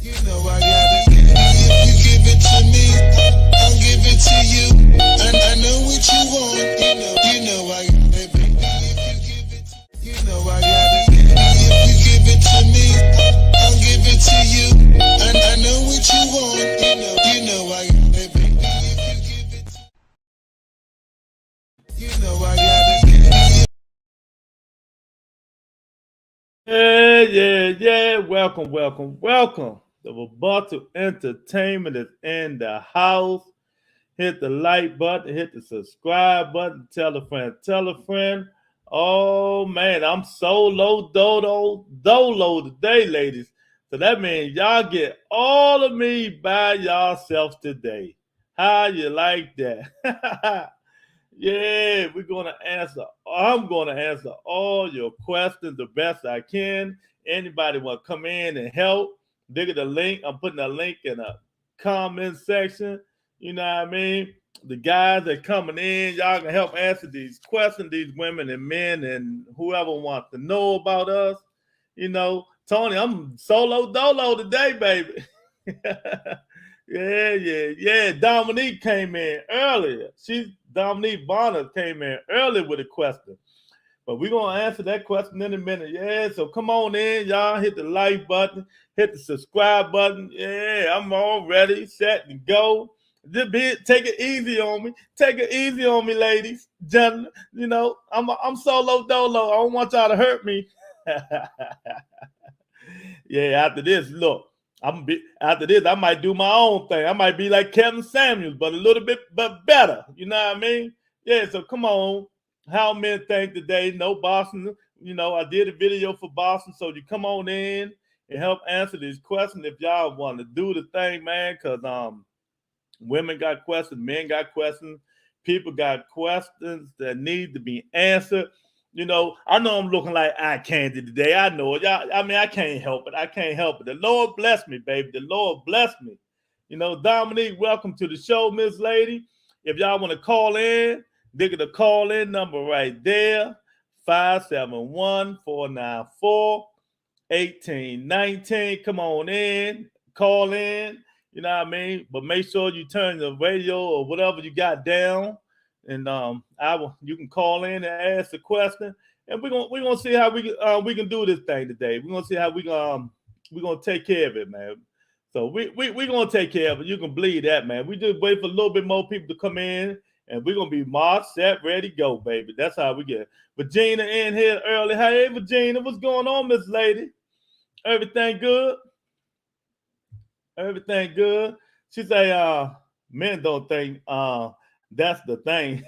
You know I got it. If you give it to me, I'll give it to you. And I know what you want. You know I got it, baby. If you give it to you know I got it. If you give it to me, I'll give it to you. And I know what you want. You know I got it, baby. If you give it to you know I got it. Yeah. Welcome. The Rebuttal Entertainment is in the house. Hit the like button, hit the subscribe button, tell a friend. Oh man, I'm solo dolo today, ladies. So that means y'all get all of me by yourselves today. How you like that? Yeah, I'm gonna answer all your questions the best I can. Anybody want to come in and help? Dig at the link. I'm putting a link in the comment section. You know what I mean? The guys that coming in, y'all can help answer these questions, these women and men and whoever wants to know about us. You know, Tony, I'm solo dolo today, baby. Yeah. Dominique came in earlier. Dominique Bonner came in early with a question. But we're gonna answer that question in a minute. Yeah, so come on in, y'all. Hit the like button, hit the subscribe button. Yeah, I'm all ready, set, and go. Take it easy on me. Take it easy on me, ladies, gentlemen. You know, I'm solo dolo. I don't want y'all to hurt me. Yeah, after this, look, after this, I might do my own thing. I might be like Kevin Samuels, but a little bit but better. You know what I mean? Yeah, so come on. How men think today, no Boston. You know, I did a video for Boston, so you come on in and help answer these questions if y'all want to do the thing, man, because women got questions, men got questions, people got questions that need to be answered. You know, I know I'm looking like eye candy today. I know it. Y'all, I mean, I can't help it. I can't help it. The Lord bless me, baby. The Lord bless me. You know, Dominique, welcome to the show, Miss Lady. If y'all want to call in, dig at the call in number right there 571-494-1819. Come on in, call in. You know what I mean? But make sure you turn the radio or whatever you got down, and you can call in and ask the question, and we're gonna see how we can do this thing today. We're gonna see how we're gonna take care of it, man. So we gonna take care of it. You can believe that, man. We just wait for a little bit more people to come in, and we're gonna be marked, set, ready, go, baby. That's how we get. Virginia in here early. Hey, Virginia, what's going on, Miss Lady? Everything good? Everything good? She say, men don't think that's the thing.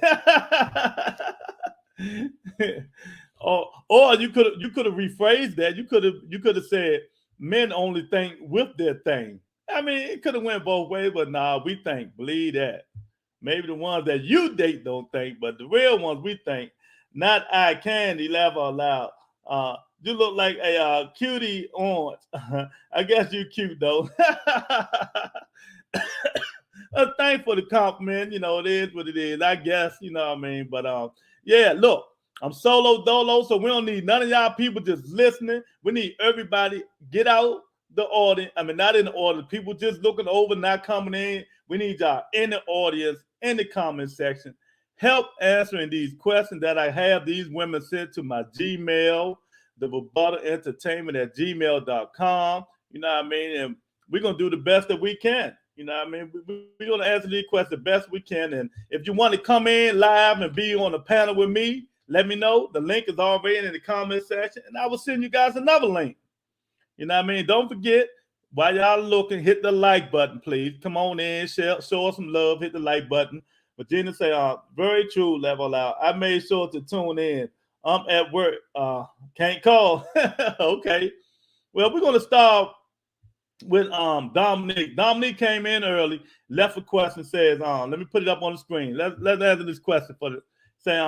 or you could have rephrased that. You could have said men only think with their thing. I mean, it could have went both ways, but nah, we think, believe that. Maybe the ones that you date don't think, but the real ones we think. Not eye candy, laugh out loud. You look like a cutie orange. I guess you cute though. Thanks for the compliment. You know, it is what it is. I guess, you know what I mean? But yeah, look, I'm solo dolo, so we don't need none of y'all people just listening. We need everybody get out the audience. I mean, not in the audience. People just looking over, not coming in. We need y'all in the audience, in the comment section. Help answering these questions that I have these women sent to my Gmail, the Rebuttal Entertainment at gmail.com. You know what I mean? And we're going to do the best that we can. You know what I mean? We're going to answer these questions the best we can. And if you want to come in live and be on the panel with me, let me know. The link is already in the comment section, and I will send you guys another link. You know what I mean? Don't forget, while y'all looking, hit the like button, please. Come on in, show us some love, hit the like button. Virginia say, very true, level out. I made sure to tune in. I'm at work. Can't call. Okay. Well, we're going to start with Dominique. Dominique came in early, left a question, says, let me put it up on the screen. Let's answer this question for the say,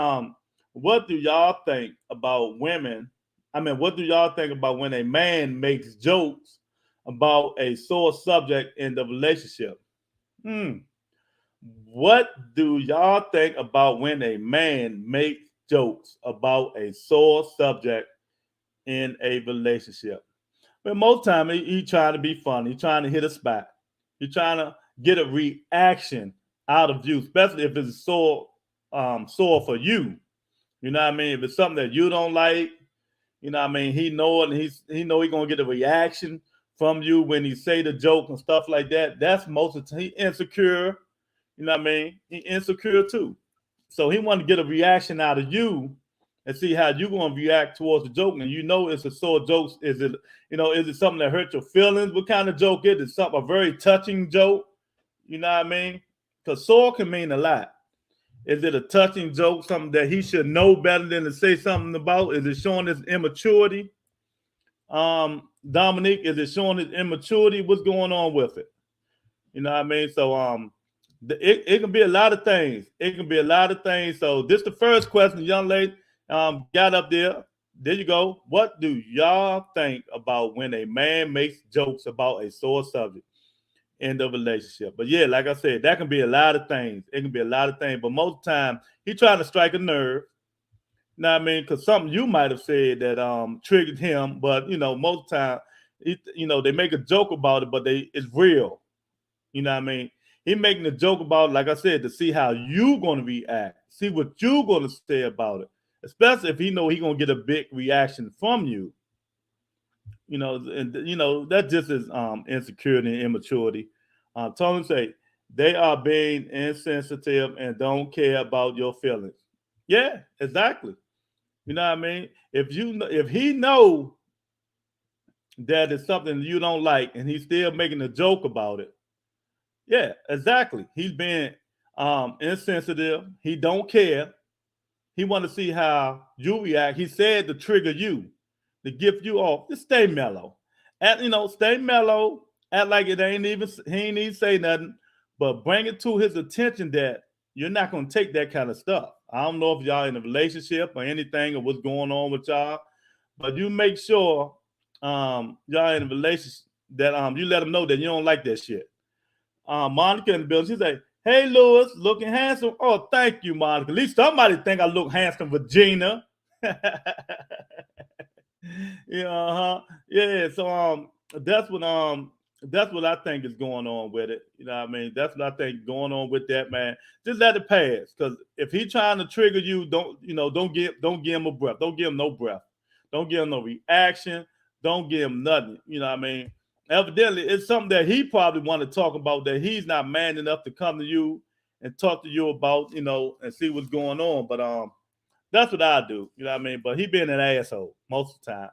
what do y'all think about women? I mean, what do y'all think about when a man makes jokes about a sore subject in the relationship? What do y'all think about when a man makes jokes about a sore subject in a relationship? But most time he trying to be funny. He trying to hit a spot. He trying to get a reaction out of you, especially if it's sore for you. You know what I mean? If it's something that you don't like, you know what I mean? He know it, and he gonna get a reaction from you when he say the joke and stuff like that. That's most of the time. He insecure. You know what I mean? He insecure too. So he want to get a reaction out of you and see how you gonna react towards the joke. And you know it's a sore joke. Is it, is it something that hurt your feelings? What kind of joke is it? Something a very touching joke? You know what I mean? Because sore can mean a lot. Is it a touching joke, something that he should know better than to say something about? Is it showing his immaturity? Dominique, is it showing his immaturity? What's going on with it? You know what I mean? So it can be a lot of things. It can be a lot of things. So this the first question, young lady got up there. There you go. What do y'all think about when a man makes jokes about a sore subject in the relationship? But yeah, like I said, that can be a lot of things. It can be a lot of things. But most of the time, he trying to strike a nerve. You know what I mean? Because something you might have said that triggered him. But most of the time, they make a joke about it, but it's real. You know what I mean? He making a joke about it, like I said, to see how you gonna react, see what you gonna say about it. Especially if he know he gonna get a big reaction from you. And that just is insecurity and immaturity. Tony say they are being insensitive and don't care about your feelings. Yeah, exactly. You know what I mean? If he know that it's something you don't like and he's still making a joke about it, yeah, exactly. He's being insensitive. He don't care. He want to see how you react. He said to trigger you, to get you off. Just stay mellow. Stay mellow. Act like it ain't even he ain't even say nothing, but bring it to his attention that you're not gonna take that kind of stuff. I don't know if y'all in a relationship or anything or what's going on with y'all, but you make sure y'all in a relationship that you let them know that you don't like that shit. Monica in the building, she's like, "Hey, Lewis, looking handsome." Oh, thank you, Monica. At least somebody think I look handsome, Virginia. Yeah, yeah. So that's what I think is going on with it. You know what I mean? That's what I think going on with that, man. Just let it pass. Because if he's trying to trigger you, don't give him a breath. Don't give him no breath. Don't give him no reaction. Don't give him nothing. You know what I mean? Evidently, it's something that he probably want to talk about that he's not man enough to come to you and talk to you about, and see what's going on. But that's what I do. You know what I mean? But he been an asshole most of the time,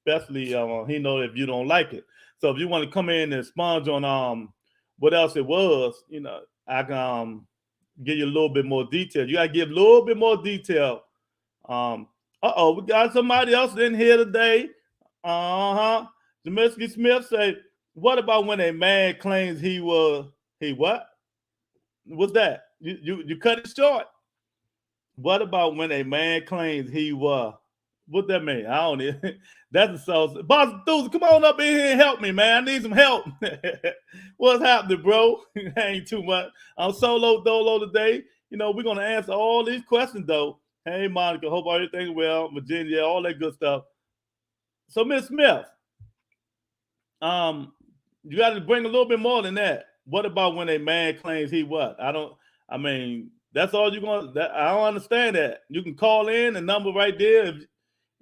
especially he know if you don't like it. So if you want to come in and sponge on what else it was, I can give you a little bit more detail. You gotta give a little bit more detail. We got somebody else in here today. Zemeski Smith said, "What about when a man claims he what? What's that? You cut it short. What about when a man claims he was? What that mean? I don't know. That's a sauce. Boss Dudes, come on up in here and help me, man. I need some help. What's happening, bro? Ain't too much. I'm solo dolo today. We're gonna answer all these questions though. Hey, Monica, hope everything well. Virginia, all that good stuff. So, Miss Smith, you got to bring a little bit more than that. What about when a man claims he what? I mean, that's all you're going to, I don't understand that. You can call in the number right there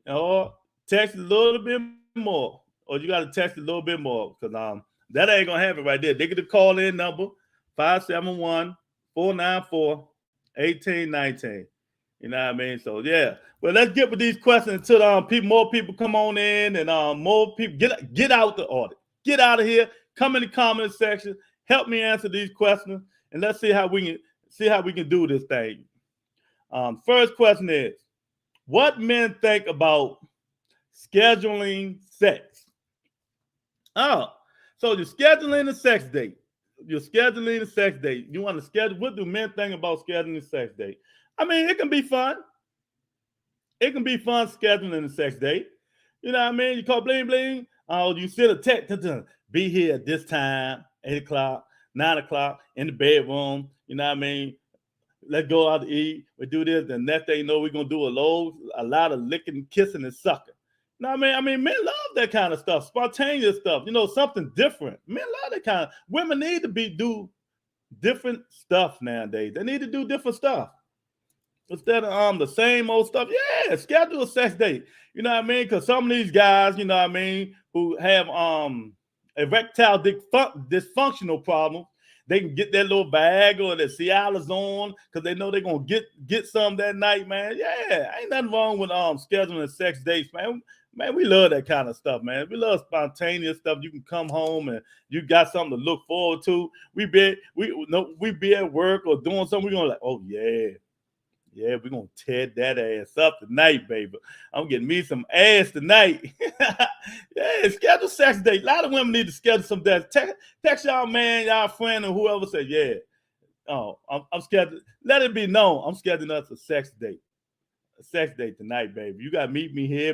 or text a little bit more, or you got to text a little bit more because that ain't going to happen right there. They get the call in number 571-494-1819. You know what I mean? So yeah. Well, let's get with these questions until more people come on in and more people get out the audit. Get out of here. Come in the comment section. Help me answer these questions, and let's see how we can do this thing. First question is, what men think about scheduling sex? Oh, so you're scheduling a sex date. You're scheduling a sex date. You want to schedule? What do men think about scheduling a sex date? I mean, it can be fun. It can be fun scheduling a sex date. You know what I mean? You call bling bling. Oh, you send a text to be here at this time, 8 o'clock, 9 o'clock, in the bedroom. You know what I mean? Let's go out to eat. We do this. The next thing you know, we're going to do a lot of licking, kissing, and sucking. No, I mean, men love that kind of stuff, spontaneous stuff. Something different. Men love that kind. Women need to do different stuff nowadays. They need to do different stuff instead of the same old stuff. Yeah, schedule a sex date. You know what I mean? Because some of these guys, you know what I mean, who have erectile dysfunctional problems, they can get that little bag or their Cialis on because they know they're gonna get some that night, man. Yeah, ain't nothing wrong with scheduling sex dates, man. Man, we love that kind of stuff, man. We love spontaneous stuff. You can come home and you got something to look forward to. We be at work or doing something. We're gonna like, oh yeah, we're gonna tear that ass up tonight, baby. I'm getting me some ass tonight. Yeah, schedule sex date. A lot of women need to schedule some dates. Text y'all man, y'all friend, or whoever say, yeah. Oh, I'm scheduled. Let it be known. I'm scheduling us a sex date. A sex date tonight, baby. You gotta meet me here.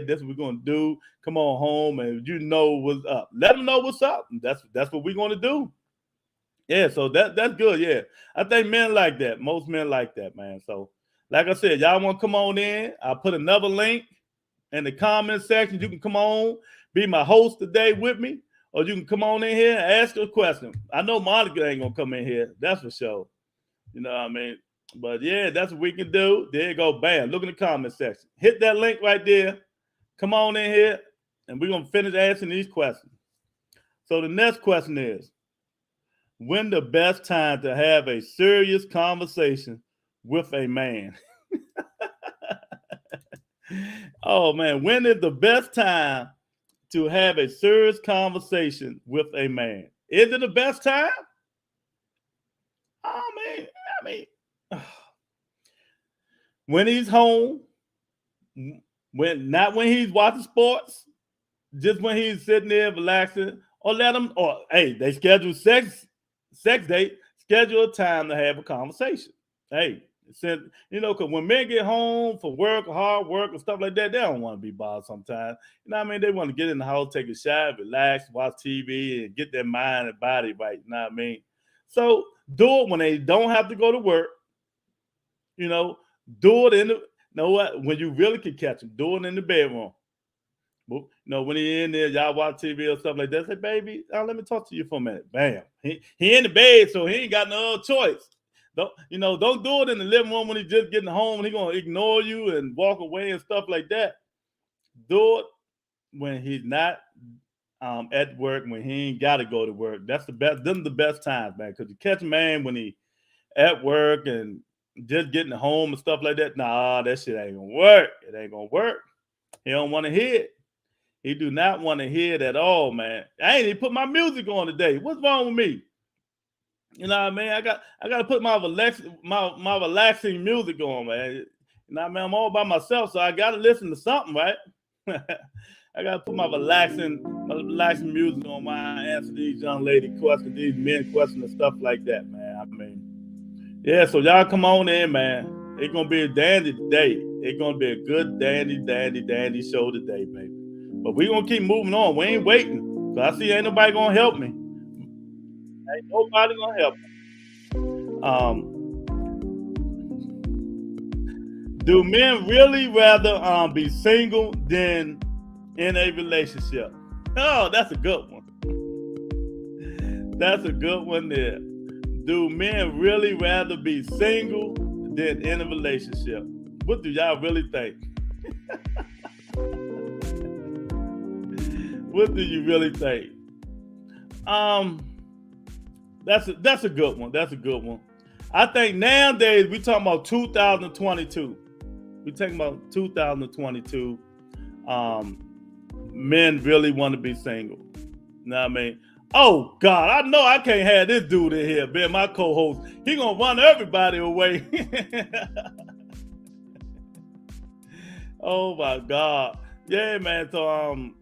This is what we're gonna do. Come on home and you know what's up. Let them know what's up. That's what we're gonna do. Yeah, so that's good. Yeah, I think men like that. Most men like that, man. So, like I said, y'all want to come on in? I'll put another link in the comment section. You can come on, be my host today with me, or you can come on in here and ask a question. I know Monica ain't gonna come in here. That's for sure. You know what I mean? But yeah, that's what we can do. There you go. Bam. Look in the comment section. Hit that link right there. Come on in here, and we're gonna finish answering these questions. So the next question is, when the best time to have a serious conversation with a man? Oh man, when is the best time to have a serious conversation with a man? Is it the best time? Oh man, I mean, when he's home, when he's watching sports, just when he's sitting there relaxing, or hey, they schedule sex date, schedule a time to have a conversation. Hey, since because when men get home from work, hard work, and stuff like that, they don't want to be bothered sometimes. You know what I mean? They want to get in the house, take a shower, relax, watch TV, and get their mind and body right. You know what I mean? So do it when they don't have to go to work. Do it when you really can catch them, do it in the bedroom. When he in there, y'all watch TV or stuff like that, say, baby, let me talk to you for a minute. Bam. He in the bed, so he ain't got no other choice. Don't do it in the living room when he's just getting home and he's gonna ignore you and walk away and stuff like that. Do it when he's not at work, when he ain't gotta go to work. That's the best, them the best times, man. Because you catch a man when he at work and just getting home and stuff like that. Nah, that shit ain't gonna work. It ain't gonna work. He don't want to hear it. He do not want to hear it at all, man. I ain't even put my music on today. What's wrong with me? You know what I mean? I got to put my relaxing music on, man. You know what I mean? I'm all by myself, so I got to listen to something, right? I got to put my relaxing music on when I answer these young lady questions, these men questions and stuff like that, man. I mean, yeah, so y'all come on in, man. It's going to be a dandy today. It's going to be a good dandy show today, baby. But we're going to keep moving on. We ain't waiting. So I see ain't nobody going to help me. Ain't nobody going to help me. Do men really rather be single than in a relationship? Oh, that's a good one. That's a good one there. Do men really rather be single than in a relationship? What do y'all really think? What do you really think? That's a good one. That's a good one. I think nowadays we talking about 2022. We talking about 2022. Men really want to be single. You know what I mean? Oh God, I know I can't have this dude in here, being my co-host. He gonna run everybody away. Oh my God. Yeah, man. So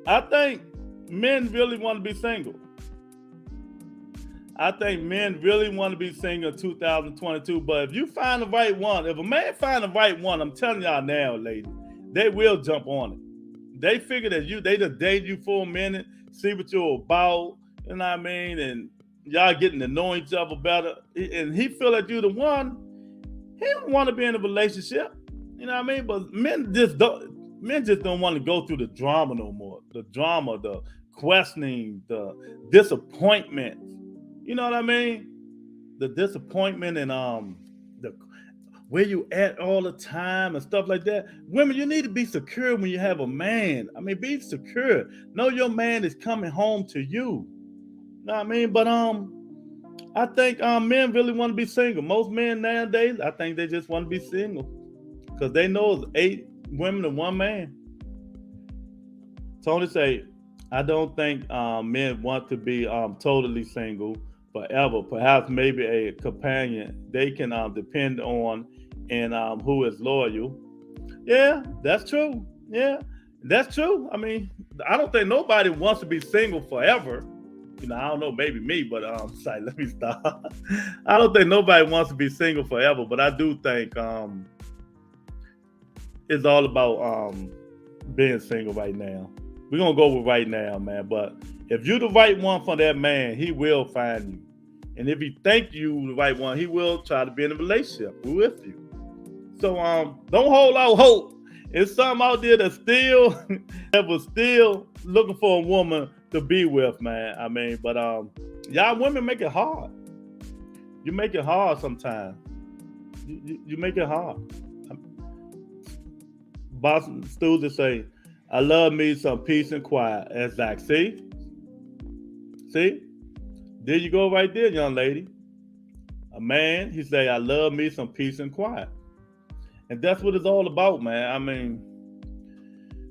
I think men really want to be single. I think men really want to be single in 2022. But if you find the right one, if a man find the right one, I'm telling y'all now, ladies, they will jump on it. They figure that they just date you for a minute, see what you're about, you know what I mean? And y'all getting to know each other better. And he feel like you're the one. He don't want to be in a relationship. You know what I mean? But men just don't want to go through the drama no more. The drama, the questioning, the disappointment. You know what I mean? The disappointment and the where you at all the time and stuff like that. Women, you need to be secure when you have a man. I mean, be secure. Know your man is coming home to you. You know what I mean? But I think men really want to be single. Most men nowadays, I think they just want to be single because they know it's 8 women to 1 man. Tony say, I don't think men want to be totally single forever. Perhaps maybe a companion they can depend on and who is loyal. Yeah, that's true. Yeah, that's true. I mean, I don't think nobody wants to be single forever. You know, I don't know, maybe me, but sorry, let me stop. I don't think nobody wants to be single forever, but I do think it's all about being single right now. We're gonna go with right now, man. But if you're the right one for that man, he will find you. And if he think you the right one, he will try to be in a relationship with you. So don't hold out hope. It's some out there that was still looking for a woman to be with, man. I mean, but y'all women make it hard. You make it hard sometimes. You make it hard. Boston students say, I love me some peace and quiet. Exactly. See? There you go right there, young lady. A man, he say, I love me some peace and quiet. And that's what it's all about, man. I mean,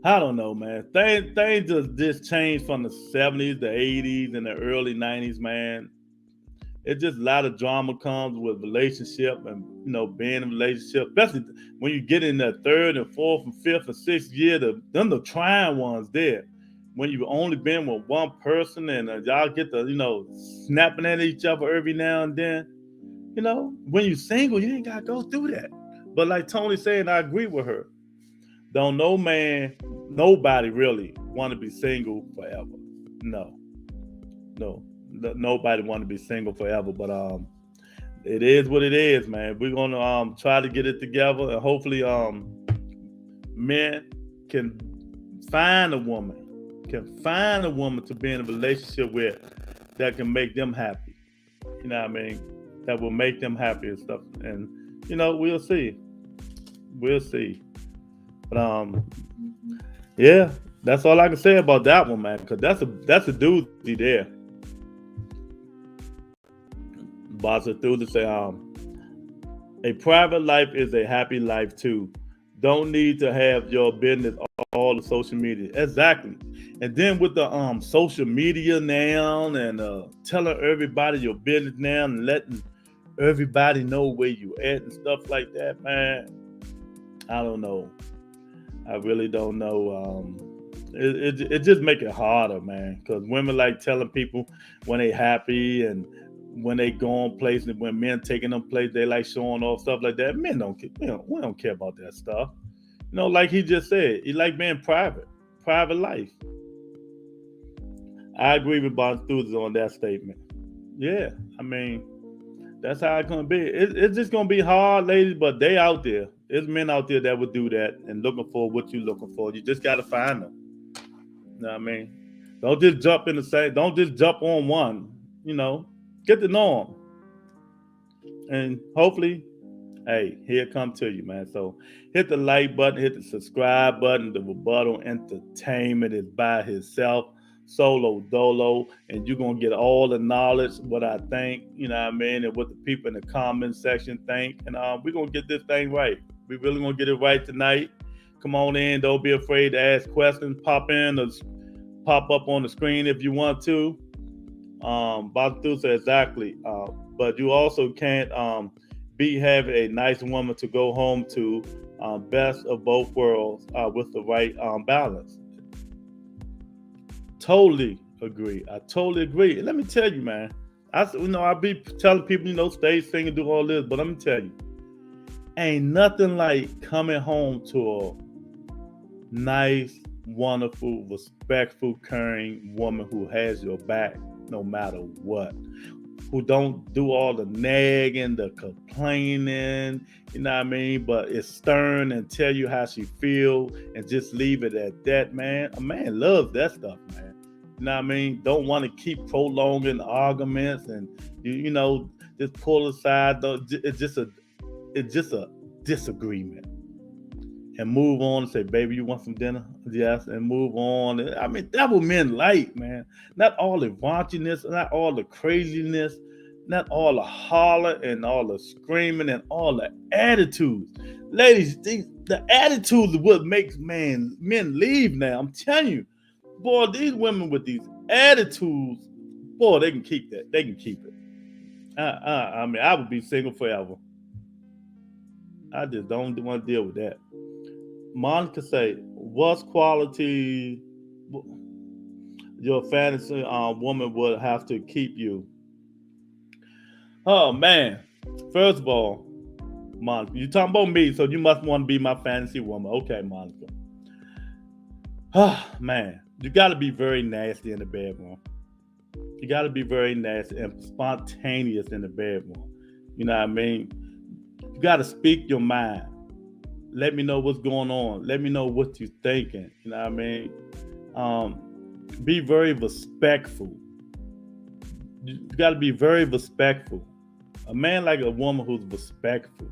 I don't know, man. Things just changed from the 70s, the 80s, and the early 90s, man. It's just a lot of drama comes with relationship and, you know, being in a relationship, especially when you get in the 3rd and 4th and 5th and 6th year, the trying ones there. When you've only been with one person and y'all get the, you know, snapping at each other every now and then. You know, when you're single, you ain't got to go through that. But like Tony said, I agree with her. Don't no man, nobody really want to be single forever. No. Nobody want to be single forever. But it is what it is, man. We're gonna try to get it together, and hopefully men can find a woman to be in a relationship with that can make them happy. You know what I mean? That will make them happy and stuff. And you know, we'll see. But yeah, that's all I can say about that one, man. Because that's a doozy there. Boss of through to say, a private life is a happy life too. Don't need to have your business all the social media. Exactly. And then with the social media now and telling everybody your business now and letting everybody know where you at and stuff like that, man. I don't know. I really don't know. It just make it harder, man. Because women like telling people when they happy and when they go on places, when men taking them places, they like showing off stuff like that. Men don't care. We don't care about that stuff. You know, like he just said, he like being private life. I agree with Bon Studios on that statement. Yeah, I mean, that's how it's gonna be. It's just gonna be hard, ladies, but they out there. There's men out there that would do that and looking for what you're looking for. You just gotta find them. You know what I mean? Don't just jump on one. You know, get to know them, and hopefully, hey, he'll come to you, man. So hit the like button, hit the subscribe button. The Rebuttal Entertainment is by himself, solo dolo, and you're gonna get all the knowledge, what I think, you know what I mean, and what the people in the comment section think. And we're gonna get this thing right. We really gonna get it right tonight. Come on in, don't be afraid to ask questions. Pop in or pop up on the screen if you want to. Batu said exactly. But you also can't have a nice woman to go home to. Best of both worlds with the right balance. Totally agree. I totally agree. And let me tell you, man. I be telling people, stay singing, do all this, but let me tell you, ain't nothing like coming home to a nice, wonderful, respectful, caring woman who has your back no matter what. who don't do all the nagging, the complaining, you know what I mean? But it's stern and tell you how she feel and just leave it at that, man. A man loves that stuff, man. You know what I mean? Don't want to keep prolonging arguments and you know just pull aside. It's just a disagreement. And move on and say, baby, you want some dinner? Yes, and move on. I mean, that's what men like, man. Not all the raunchiness, not all the craziness, not all the holler and all the screaming and all the attitudes. Ladies, the attitudes is what makes men leave now. I'm telling you, boy, these women with these attitudes, boy, they can keep that. They can keep it. I mean, I would be single forever. I just don't want to deal with that. Monica say, what's quality your fantasy woman would have to keep you? Oh, man. First of all, Monica, you talking about me, so you must want to be my fantasy woman. Okay, Monica. Oh, man. You got to be very nasty in the bedroom. You got to be very nasty and spontaneous in the bedroom. You know what I mean? You got to speak your mind. Let me know what's going on. Let me know what you're thinking. You know what I mean? Be very respectful. You got to be very respectful. A man like a woman who's respectful.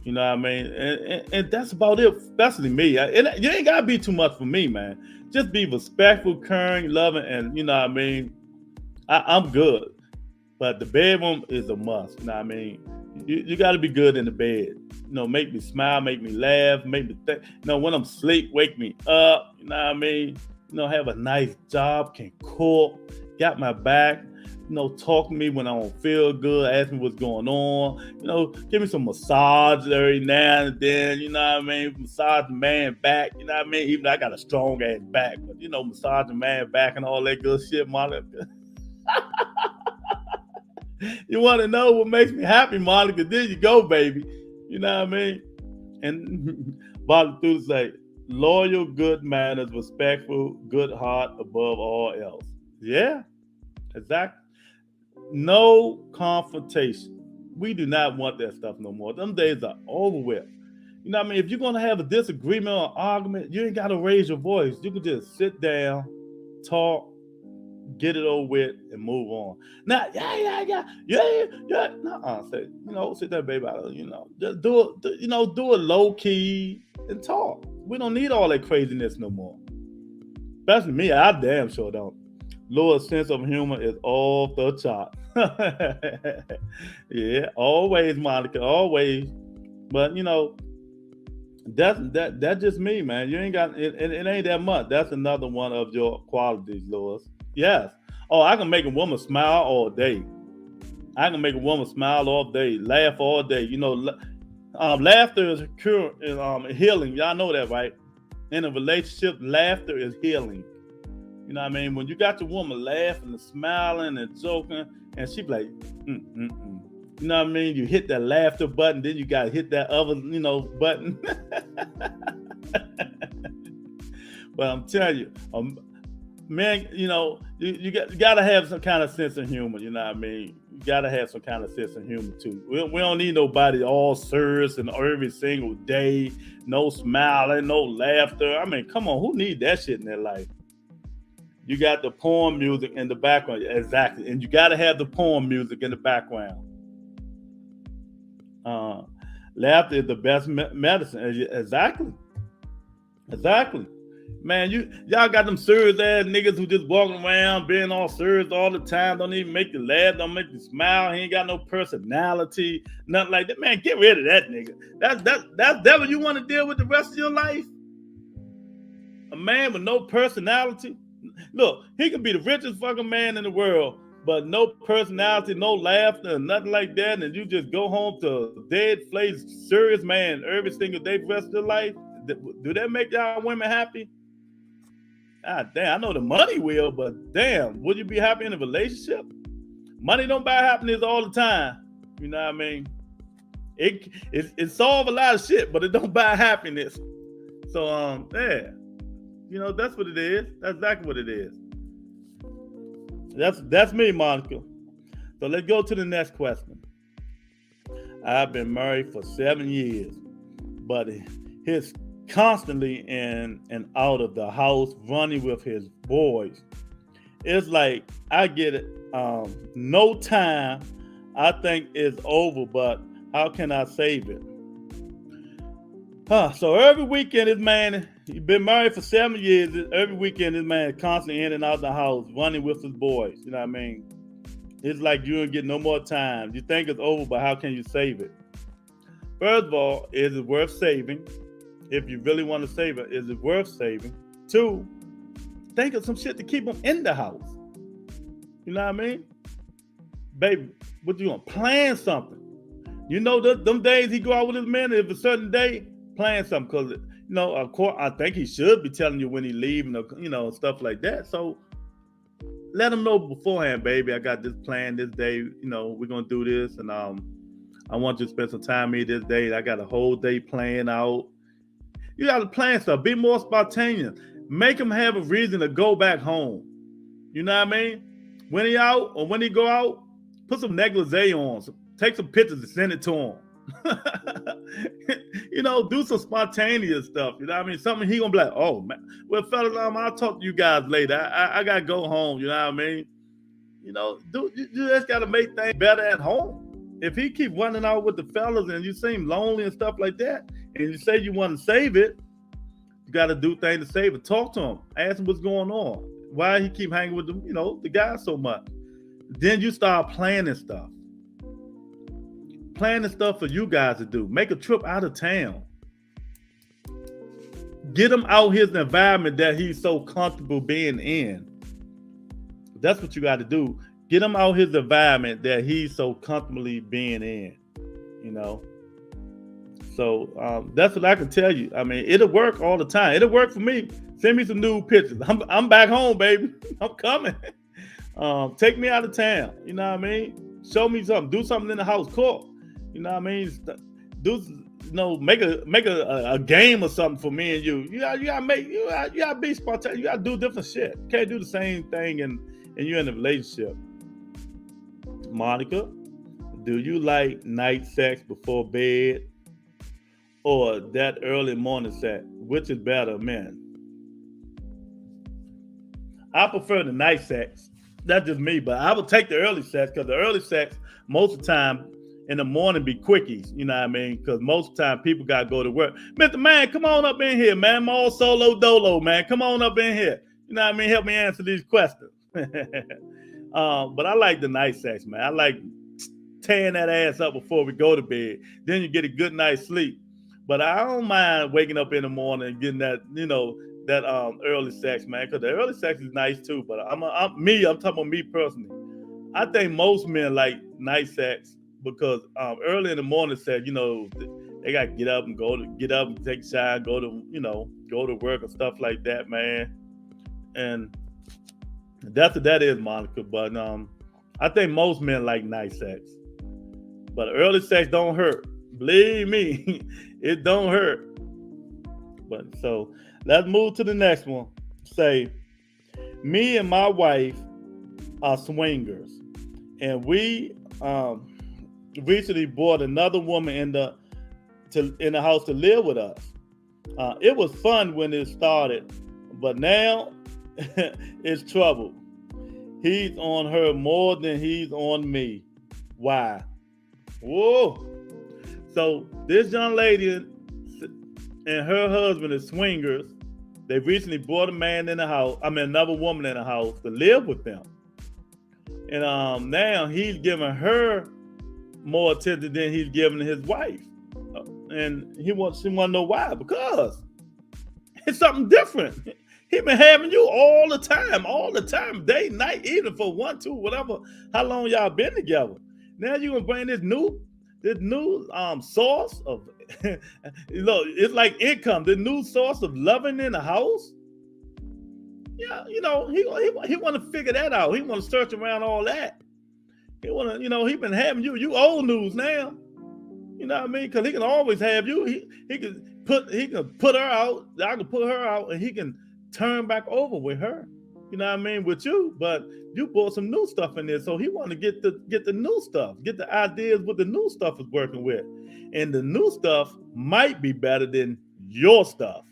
You know what I mean? And that's about it, especially me. You ain't got to be too much for me, man. Just be respectful, caring, loving, and you know what I mean? I'm good. But the bedroom is a must. You know what I mean? You got to be good in the bed. You know, make me smile, make me laugh, make me think. You know, when I'm asleep, wake me up. You know what I mean? You know, have a nice job, can cook, got my back. You know, talk to me when I don't feel good, ask me what's going on. You know, give me some massage every now and then. You know what I mean? Massage the man back. You know what I mean? Even though I got a strong ass back, but you know, massage the man back and all that good shit, Monica. You want to know what makes me happy, Monica? There you go, baby. You know what I mean? And Bobby Through say, loyal, good manners, respectful, good heart above all else. Yeah, exactly. No confrontation. We do not want that stuff no more. Them days are over with. You know what I mean? If you're going to have a disagreement or argument, you ain't got to raise your voice. You can just sit down, talk, get it over with, and move on. Now, yeah. No, say, you know, sit there, baby. You know, just do it low key and talk. We don't need all that craziness no more. Especially me, I damn sure don't. Laura's sense of humor is off the chart. Yeah, always, Monica, always. But you know, that's just me, man. You ain't got it ain't that much. That's another one of your qualities, Lois. Yes. Oh, I can make a woman smile all day. I can make a woman smile all day, laugh all day. You know, laughter is a cure, healing. Y'all know that, right? In a relationship, laughter is healing. You know what I mean? When you got your woman laughing and smiling and joking, and she be like, You know what I mean? You hit that laughter button, then you got to hit that other, you know, button. But I'm telling you, man, you know, you got to have some kind of sense of humor. You know what I mean? You got to have some kind of sense of humor too. We don't need nobody all serious and every single day, no smiling, no laughter. I mean, come on, who need that shit in their life? You got the porn music in the background. Exactly. And you got to have the porn music in the background. Laughter is the best medicine. Exactly. Man, y'all got them serious ass niggas who just walking around being all serious all the time. Don't even make you laugh. Don't make you smile. He ain't got no personality. Nothing like that. Man, get rid of that nigga. That's what you want to deal with the rest of your life? A man with no personality? Look, he could be the richest fucking man in the world, but no personality, no laughter, nothing like that, and you just go home to a dead, flayed, serious man every single day for the rest of your life. Do that make y'all women happy? Ah, damn, I know the money will, but damn, would you be happy in a relationship? Money don't buy happiness all the time. You know what I mean? It solve a lot of shit, but it don't buy happiness. So yeah. You know, that's what it is. That's exactly what it is. That's me, Monica. So let's go to the next question. I've been married for 7 years, but he's constantly in and out of the house running with his boys. It's like I get it. No time. I think it's over, but how can I save it? So every weekend, this man, he's been married for 7 years. Every weekend, this man is constantly in and out of the house, running with his boys. You know what I mean? It's like you don't get no more time. You think it's over, but how can you save it? First of all, is it worth saving? If you really want to save it, is it worth saving? 2, think of some shit to keep them in the house. You know what I mean? Baby, what you want? Plan something. You know, them days he go out with his men, if a certain day, plan something. Because, you know, of course, I think he should be telling you when he leaving, or, you know, stuff like that. So let him know beforehand, baby, I got this plan this day. You know, we're going to do this. And I want you to spend some time with me this day. I got a whole day planned out. You got to plan stuff. Be more spontaneous. Make him have a reason to go back home. You know what I mean? When he out or when he go out, put some negligee on. Take some pictures and send it to him. You know, do some spontaneous stuff. You know what I mean? Something he gonna be like, oh man, well, fellas, I'll talk to you guys later. I gotta go home. You know what I mean? You know, you just gotta make things better at home. If he keep running out with the fellas and you seem lonely and stuff like that, and you say you want to save it, you gotta do things to save it. Talk to him. Ask him what's going on. Why he keep hanging with them, you know, the guys so much. Then you start planning stuff. Planning stuff for you guys to do. Make a trip out of town. Get him out his environment that he's so comfortable being in. That's what you got to do. Get him out his environment that he's so comfortably being in. You know. So that's what I can tell you. I mean, it'll work all the time. It'll work for me. Send me some nude pictures. I'm back home, baby. I'm coming. Take me out of town. You know what I mean? Show me something. Do something in the house. Cool. You know what I mean? Do, you know, make a game or something for me and you. You gotta be spontaneous. You gotta do different shit. You can't do the same thing and you're in a relationship. Monica, do you like night sex before bed or that early morning sex? Which is better, man? I prefer the night sex. That's just me, but I would take the early sex because the early sex, most of the time in the morning, be quickies. You know what I mean? Because most of the time people got to go to work. Mr. Man, come on up in here, man. I'm all solo dolo, man. Come on up in here. You know what I mean? Help me answer these questions. But I like the night sex, man. I like tearing that ass up before we go to bed. Then you get a good night's sleep. But I don't mind waking up in the morning and getting that, you know, that early sex, man, because the early sex is nice too. But I'm talking about me personally. I think most men like night sex because early in the morning sex, you know, they got to get up and take a shower, go to work and stuff like that, man. And that's what that is, Monica. But I think most men like night sex. But early sex don't hurt. Believe me, it don't hurt. But so let's move to the next one. Say, me and my wife are swingers, and we recently brought another woman in the house to live with us. It was fun when it started, but now it's trouble. He's on her more than he's on me. Why? Whoa. So this young lady and her husband is swingers. They recently brought another woman in the house to live with them. And now he's giving her more attention than he's giving his wife. And she wants to know why. Because it's something different. He been having you all the time, day, night, even for 1, 2, whatever, how long y'all been together. Now you're gonna bring this new source of it's like income, the new source of loving in the house. Yeah, you know, he want to figure that out. He want to search around all that. He want to, you know, he been having you old news now. You know what I mean? Because he can always have you. He can put her out. I can put her out, and he can turn back over with her. you know what I mean, with you, but you brought some new stuff in there. So he want to get the new stuff, get the ideas what the new stuff is working with. And the new stuff might be better than your stuff.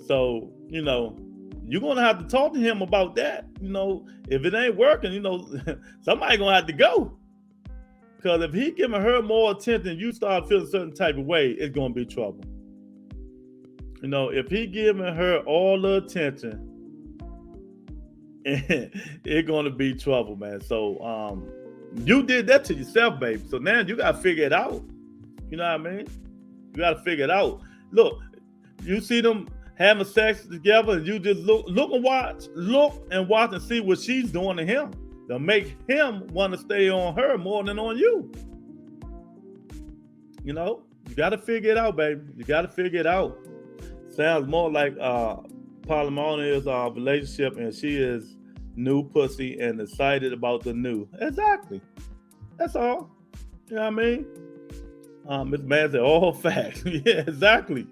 So, you're gonna have to talk to him about that. If it ain't working, somebody gonna have to go. Because if he giving her more attention, you start feeling a certain type of way, it's gonna be trouble. If he giving her all the attention, it's gonna be trouble, man. So you did that to yourself, baby. So now you gotta figure it out. You know what I mean? You gotta figure it out. Look, you see them having sex together, and you just look and watch and see what she's doing to him. They'll make him want to stay on her more than on you. You got to figure it out, baby. You got to figure it out. Sounds more like Palomoni's relationship, and she is new pussy and excited about the new. Exactly. That's all. You know what I mean? Miss Man said, all facts. Yeah, exactly.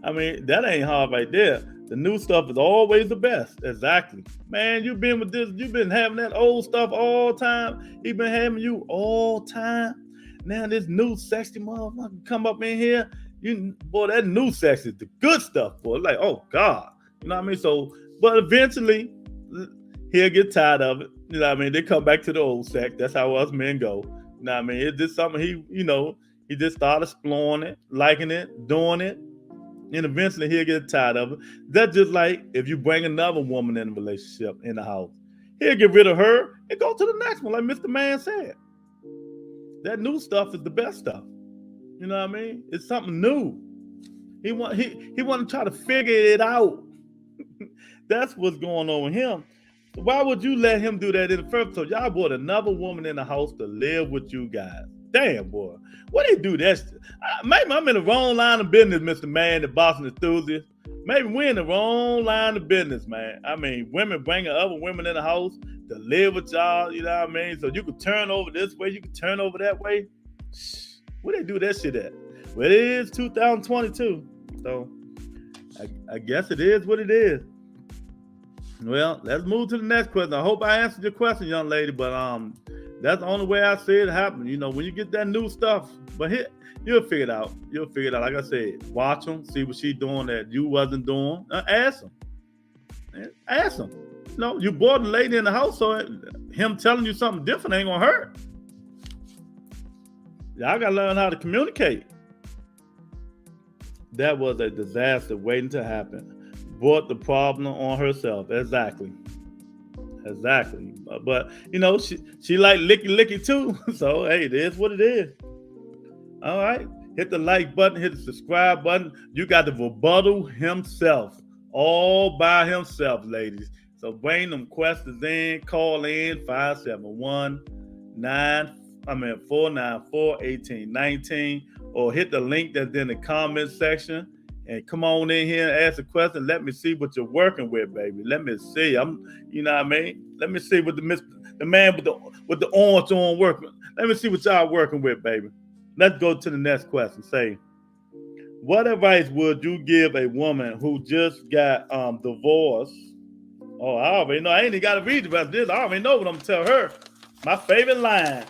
I mean, that ain't hard right there. The new stuff is always the best. Exactly. Man, you've been with this, you've been having that old stuff all time. He been having you all time. Now this new sexy motherfucker come up in here. Boy, that new sex is the good stuff, boy. Like, oh God. You know what I mean? So, but eventually he'll get tired of it. You know what I mean? They come back to the old sex. That's how us men go. You know what I mean? It's just something he just started exploring it, liking it, doing it. And eventually he'll get tired of it. That's just like if you bring another woman in a relationship in the house. He'll get rid of her and go to the next one, like Mr. Man said. That new stuff is the best stuff. You know what I mean? It's something new. He want to try to figure it out. That's what's going on with him. Why would you let him do that in the first place? Y'all brought another woman in the house to live with you guys. Damn, boy. What they do that? Maybe I'm in the wrong line of business, Mr. Man, the Boston enthusiast. Maybe we're in the wrong line of business, man. I mean, women bringing other women in the house to live with y'all, you know what I mean? So you could turn over this way, you could turn over that way. Where they do that shit at? Well, it is 2022. So I guess it is what it is. Well, let's move to the next question. I hope I answered your question, young lady, but that's the only way I see it happen. When you get that new stuff, but you'll figure it out. You'll figure it out. Like I said, watch them, see what she's doing that you wasn't doing. Ask them. Ask them. You brought a lady in the house, so him telling you something different ain't gonna hurt. Y'all gotta learn how to communicate. That was a disaster waiting to happen. Brought the problem on herself. Exactly. But she like licky too. So hey, it is what it is. All right. Hit the like button, hit the subscribe button. You got the rebuttal himself. All by himself, ladies. So bring them questions in, call in 571-494-1819, or hit the link that's in the comment section. And come on in here and ask a question. Let me see what you're working with, baby. Let me see. You know what I mean? Let me see what the man with the orange on working. Let me see what y'all working with, baby. Let's go to the next question. Say, what advice would you give a woman who just got divorced? Oh, I already know. I ain't even got to read about this. I already know what I'm gonna tell her. My favorite line.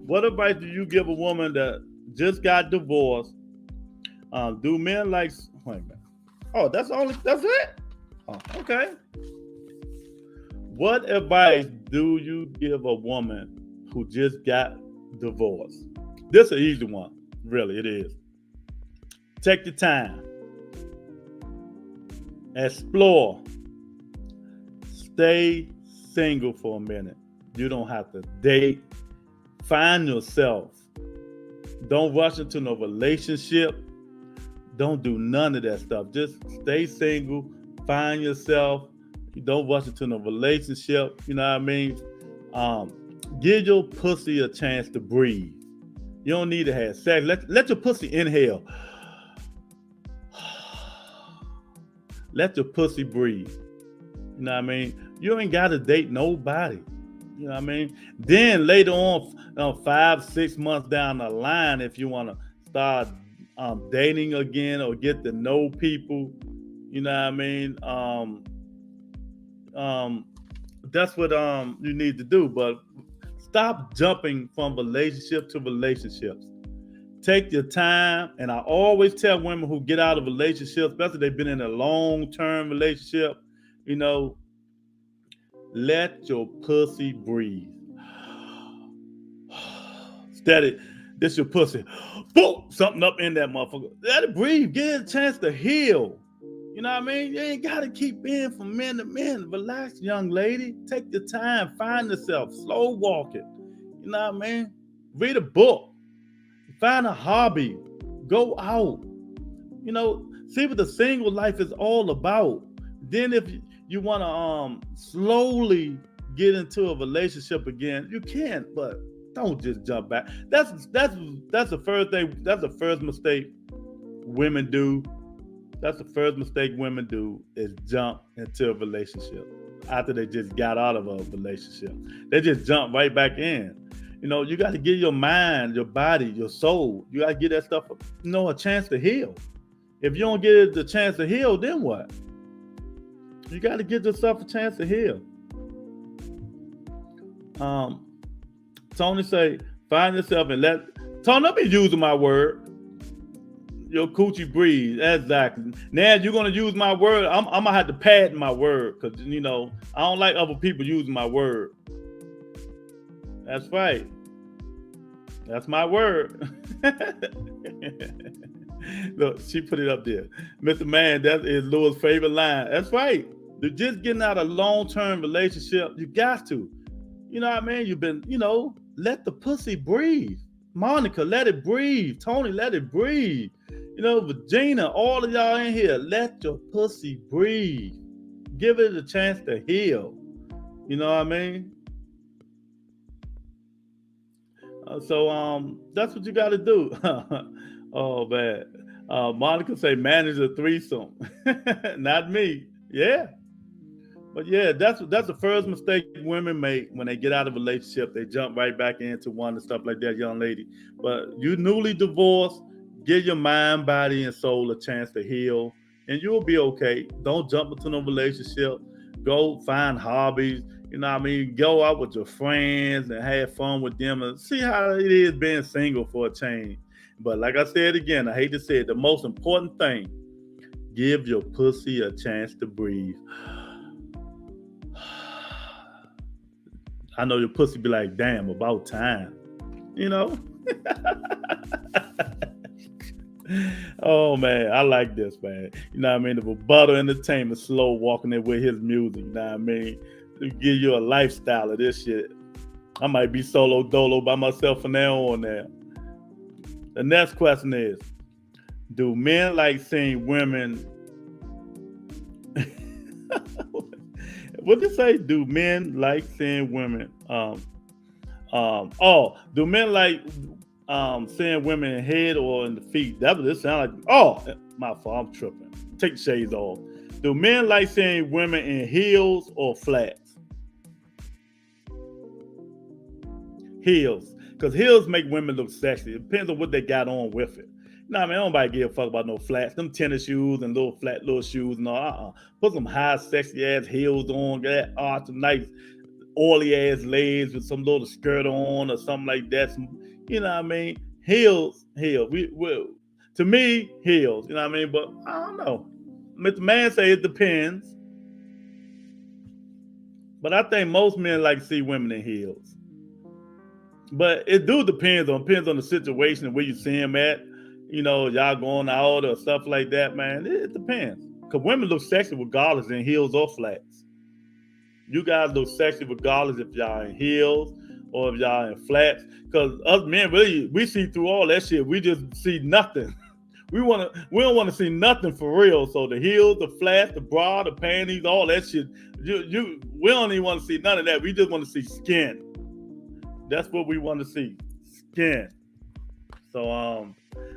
What advice do you give a woman that just got divorced? Do men like? Wait a minute. Oh, that's it. Oh, okay. What advice do you give a woman who just got divorced? This is an easy one. Really, it is. Take your time. Explore. Stay single for a minute. You don't have to date. Find yourself. Don't rush into no relationship. Don't do none of that stuff. Just stay single. Find yourself. You don't rush into no relationship. You know what I mean? Give your pussy a chance to breathe. You don't need to have sex. Let your pussy inhale. Let your pussy breathe. You know what I mean? You ain't got to date nobody. You know what I mean? Then later on, 5-6 months down the line, if you want to start dating again or get to know people, You know what I mean? That's what you need to do. But stop jumping from relationship to relationships. Take your time. And I always tell women who get out of relationships, especially they've been in a long-term relationship, you know, let your pussy breathe. Steady. This your pussy. Boom! Something up in that motherfucker. Let it breathe. Give it a chance to heal. You know what I mean? You ain't got to keep being from men to men. Relax, young lady. Take your time. Find yourself. Slow walk it. You know what I mean? Read a book. Find a hobby. Go out. You know, see what the single life is all about. Then if you want to slowly get into a relationship again, you can, but don't just jump back. That's the first thing. That's the first mistake women do. That's the first mistake women do is jump into a relationship after they just got out of a relationship. They just jump right back in. You know, you got to give your mind, your body, your soul. You got to give that stuff, a chance to heal. If you don't get it the chance to heal, then what? You got to give yourself a chance to heal. Tony say, find yourself and Tony, let me using my word. Your coochie breathe. Exactly. Now you're gonna use my word. I'm gonna have to pad my word because I don't like other people using my word. That's right. That's my word. Look, she put it up there. Mr. Man, that is Louis' favorite line. That's right. They're just getting out of a long-term relationship. You got to. You know what I mean? You've been, let the pussy breathe. Monica, let it breathe. Tony, let it breathe. Regina, all of y'all in here, let your pussy breathe. Give it a chance to heal. You know what I mean? So that's what you got to do. Oh man, Monica say manage a threesome. Not me. Yeah, but yeah, that's the first mistake women make when they get out of a relationship. They jump right back into one and stuff like that, young lady. But you newly divorced, give your mind, body, and soul a chance to heal, and you'll be okay. Don't jump into no relationship. Go find hobbies. You know what I mean? Go out with your friends and have fun with them and see how it is being single for a change. But like I said again, I hate to say it, the most important thing, give your pussy a chance to breathe. I know your pussy be like, damn, about time. Oh man, I like this, man. You know what I mean? The Rebuttal Entertainment slow walking it with his music, you know what I mean? To give you a lifestyle of this shit. I might be solo dolo by myself from now on now. The next question is, do men like seeing women what did it say? Do men like seeing women do men like seeing women in head or in the feet? That would sound like, my fault, I'm tripping. Take the shades off. Do men like seeing women in heels or flats? Heels. Because heels make women look sexy. It depends on what they got on with it. Nah, man, nobody give a fuck about no flats. Them tennis shoes and little flat little shoes and all. Put some high, sexy ass heels on. Get some nice, oily ass legs with some little skirt on or something like that. You know what I mean? Heels. To me, heels. You know what I mean? But I don't know. Mr. Man say it depends. But I think most men like to see women in heels. But it depends on the situation and where you see them at. Y'all going out or stuff like that, man. It depends. Because women look sexy regardless in heels or flats. You guys look sexy regardless if y'all in heels or if y'all in flats. Because us men, really, we see through all that shit. We just see nothing. We don't want to see nothing for real. So the heels, the flats, the bra, the panties, all that shit. We don't even want to see none of that. We just want to see skin. That's what we want to see. Skin. So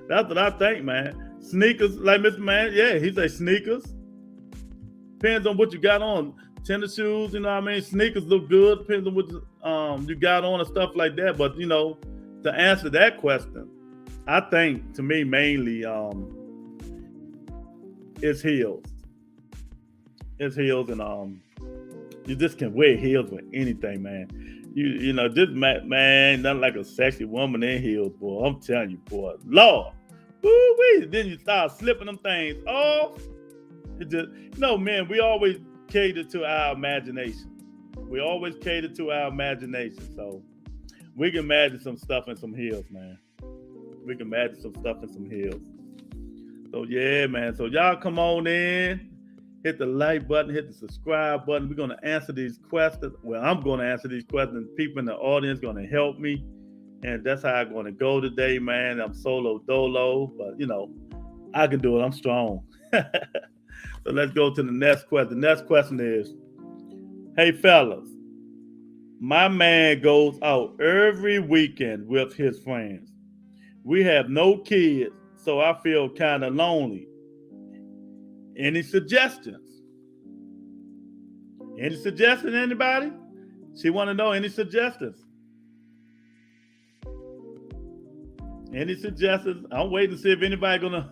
that's what I think, man. Sneakers, like Mr. Man, yeah, he say sneakers. Depends on what you got on. Tennis shoes, you know what I mean? Sneakers look good. Depends on what you got on and stuff like that. But to answer that question, I think to me mainly it's heels. his heels, and you just can wear heels with anything, man. You know, this man, nothing like a sexy woman in heels, boy. I'm telling you, boy. Lord. Woo-wee. Then you start slipping them things off. It just, man, we always cater to our imagination. We always cater to our imagination. So we can imagine some stuff in some heels, man. We can imagine some stuff in some heels. So yeah, man. So y'all come on in, hit the like button, hit the subscribe button. We're gonna answer these questions. Well, I'm gonna answer these questions. People in the audience gonna help me, and that's how I'm gonna go today, man. I'm solo dolo, but I can do it. I'm strong. So let's go to the next question. The next question is, hey fellas, my man goes out every weekend with his friends. We have no kids, so I feel kind of lonely. Any suggestions? Any suggestions, anybody? She want to know any suggestions. Any suggestions? I'm waiting to see if anybody gonna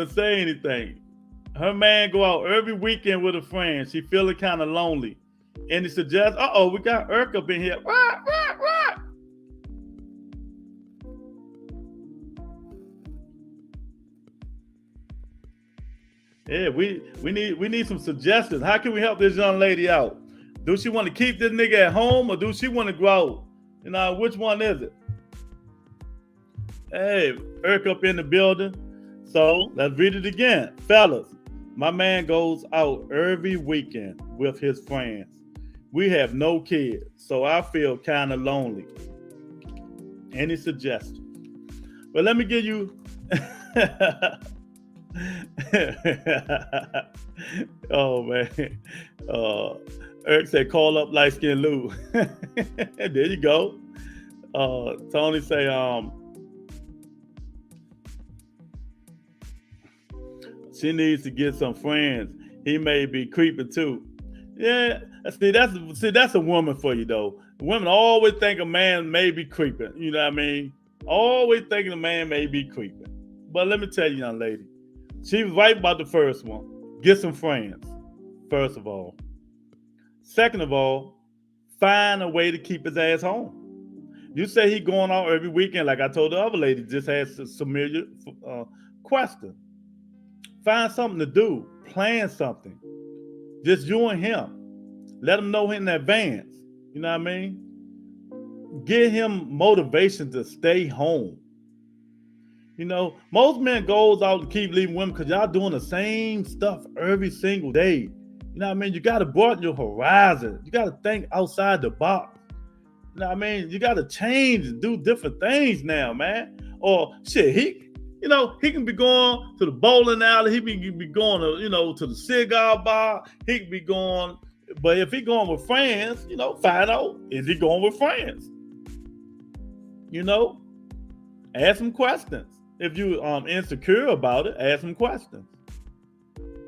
say anything. Her man go out every weekend with a friend. She feeling kind of lonely. Any suggestions? We got Irk up in here. Yeah, we need some suggestions. How can we help this young lady out? Do she want to keep this nigga at home, or do she want to go out? Which one is it? Hey, Irk up in the building. So let's read it again. Fellas, my man goes out every weekend with his friends. We have no kids, so I feel kind of lonely. Any suggestions? Well, let me give you... Oh, man. Eric said, call up Light Skin Lou. There you go. Tony say, she needs to get some friends. He may be creeping too. Yeah, that's a woman for you though. Women always think a man may be creeping. You know what I mean? Always thinking a man may be creeping. But let me tell you, young lady, she was right about the first one. Get some friends, first of all. Second of all, find a way to keep his ass home. You say he going out every weekend, like I told the other lady, just has a familiar question. Find something to do. Plan something. Just you and him. Let him know in advance. You know what I mean? Give him motivation to stay home. Most men goes out to keep leaving women because y'all doing the same stuff every single day. You know what I mean? You got to broaden your horizon. You got to think outside the box. You know what I mean? You got to change and do different things now, man. Or shit, he can be going to the bowling alley. He be going to, to the cigar bar. He can be going, but if he going with friends, find out, is he going with friends? Ask some questions. If you insecure about it, ask some questions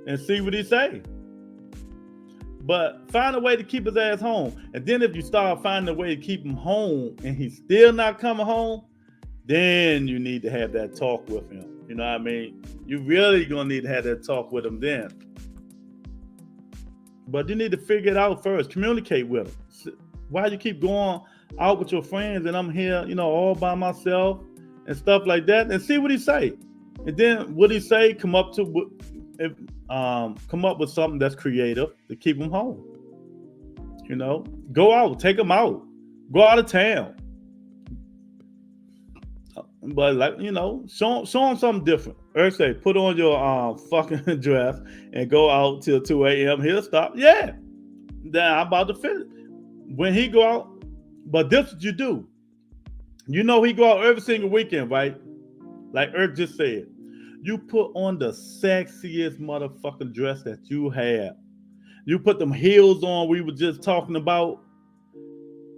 and see what he say. But find a way to keep his ass home. And then if you start finding a way to keep him home and he's still not coming home, then you need to have that talk with him. You know what I mean? You really gonna need to have that talk with him then. But you need to figure it out first. Communicate with him. Why you keep going out with your friends and I'm here, all by myself and stuff like that, and see what he say. And then what he say, come up with something that's creative to keep him home. Go out, take him out, go out of town. But show him something different. Or say, put on your fucking dress and go out till 2 a.m. He'll stop. Yeah. Then I'm about to finish. When he go out, but this is what you do. He go out every single weekend, right? Like Irk just said. You put on the sexiest motherfucking dress that you have. You put them heels on we were just talking about.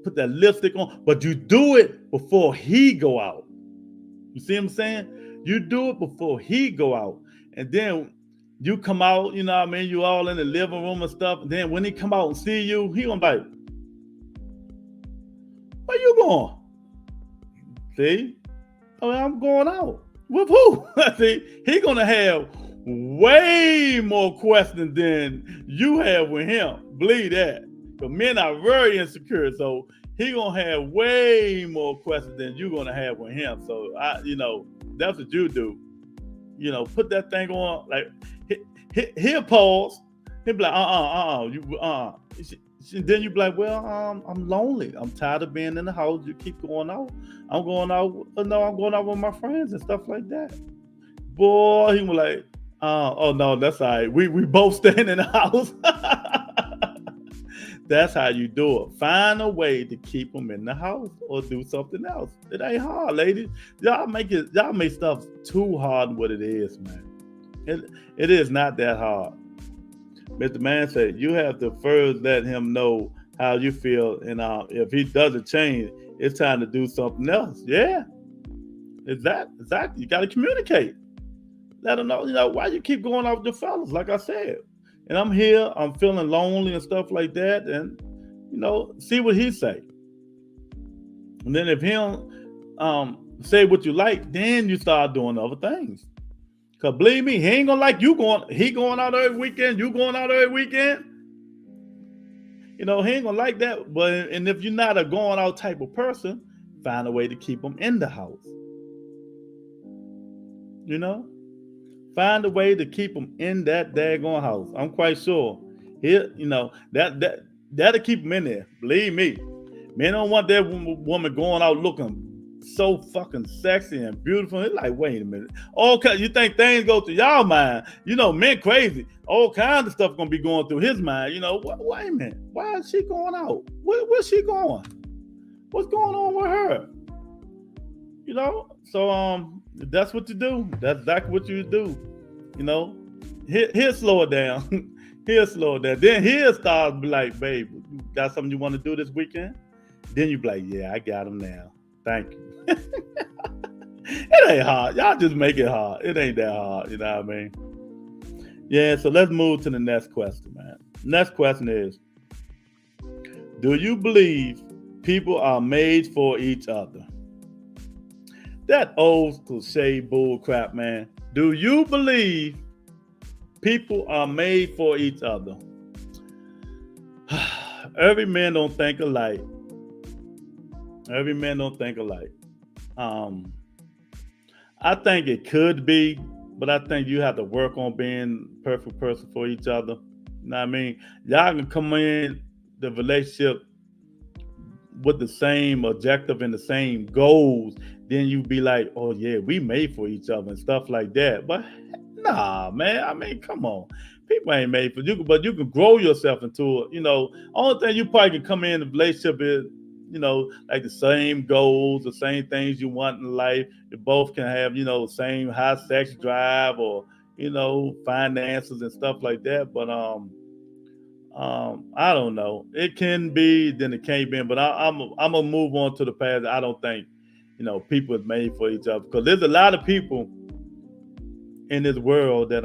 Put that lipstick on. But you do it before he go out. You see what I'm saying? You do it before he go out. And then you come out, you know what I mean? You all in the living room and stuff. And then when he come out and see you, he gonna be like, where you going? See? I'm going out. With who? See, he gonna have way more questions than you have with him. Believe that. Because men are very insecure. So he gonna have way more questions than you gonna have with him. So that's what you do. Put that thing on, like he'll pause. He'll be like, then you be like, well, I'm lonely. I'm tired of being in the house. You keep going out. I'm going out. No, I'm going out with my friends and stuff like that. Boy, he was like, oh no, that's all right. We both staying in the house. That's how you do it. Find a way to keep them in the house or do something else. It ain't hard, ladies. Y'all make stuff too hard than what it is, man. It is not that hard. Mr. Man said you have to first let him know how you feel, and if he doesn't change, it's time to do something else. Yeah, exactly. You got to communicate. Let him know, why you keep going out with the fellas, like I said. And I'm here, I'm feeling lonely and stuff like that, and see what he say. And then if he don't say what you like, then you start doing other things. Cause believe me, he ain't gonna like he going out every weekend, you going out every weekend. He ain't gonna like that. And if you're not a going out type of person, find a way to keep him in the house. Find a way to keep him in that daggone house. I'm quite sure. That'll keep him in there. Believe me. Men don't want that woman going out looking so fucking sexy and beautiful. It's like, wait a minute. You think things go through y'all mind? Men crazy. All kinds of stuff gonna be going through his mind. Wait a minute. Why is she going out? Where's she going? What's going on with her? So that's what you do. That's exactly what you do. He'll slow it down. He'll slow it down. Then he'll start to be like, babe, you got something you want to do this weekend? Then you be like, yeah, I got him now. Thank you. It ain't hard. Y'all just make it hard. It ain't that hard. You know what I mean? Yeah, so let's move to the next question, man. Next question is, do you believe people are made for each other? That old cliche bull crap, man. Do you believe people are made for each other? Every man don't think alike. Every man don't think alike. I think it could be, but I think you have to work on being a perfect person for each other. You know what I mean? Y'all can come in the relationship with the same objective and the same goals. Then you be like, oh yeah, we made for each other and stuff like that. But nah, man. I mean, come on. People ain't made for you, but you can grow yourself into it. Only thing you probably can come in the relationship is, like the same goals, the same things you want in life. You both can have, the same high sex drive or, finances and stuff like that. But I don't know. It can be, then it can't be. But I'm gonna move on to the past. I don't think, people are made for each other, because there's a lot of people in this world that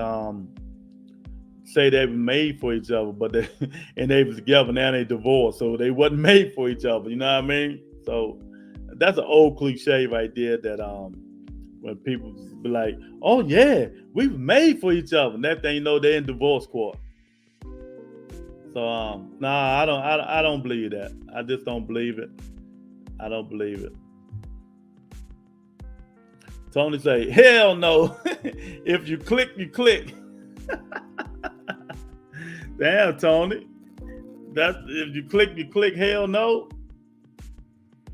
say they were made for each other, but they was together, now they divorced, so they wasn't made for each other. You know what I mean? So that's an old cliche right there, that when people be like, oh yeah, we were made for each other, and that thing, they're in divorce court. So nah, I don't believe that. I just don't believe it. I don't believe it. Tony say, hell no. If you click, you click. Damn, Tony. That's if you click, hell no.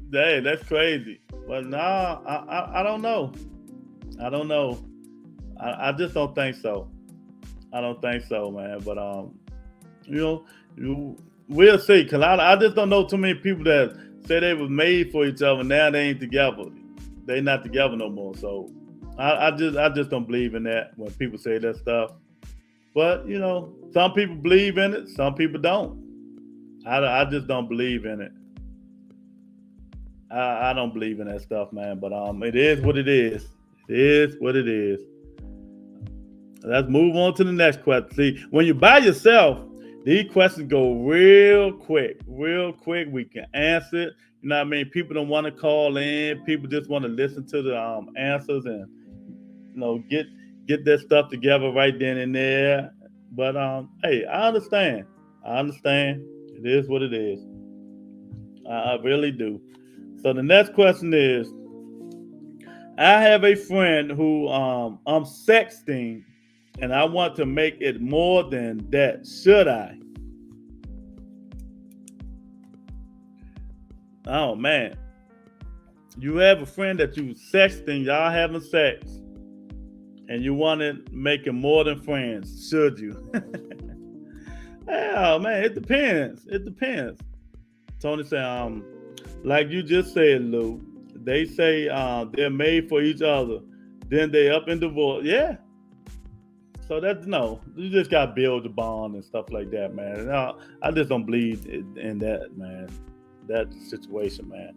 Dang, that's crazy. But nah, I don't know. I don't know. I just don't think so. I don't think so, man. But we'll see. Cause I just don't know too many people that say they was made for each other. Now they ain't together. They not together no more. So I just don't believe in that when people say that stuff. But some people believe in it, some people don't. I just don't believe in it. I don't believe in that stuff, man. But it is what it is. It is what it is. Let's move on to the next question. See, when you're by yourself, these questions go real quick. We can answer it. You know what I mean? People don't want to call in. People just want to listen to the answers and get get that stuff together right then and there. But hey, I understand. I understand. It is what it is. I really do. So the next question is, I have a friend who I'm sexting, and I want to make it more than that. Should I? Oh man, you have a friend that you sexting, y'all having sex, and you want to make it more than friends. Should you? Oh man, it depends. It depends. Tony said, like you just said, Lou. They say they're made for each other. Then they up in divorce. Yeah. So that's no. You just gotta build the bond and stuff like that, man. No, I just don't believe in that, man. That situation, man.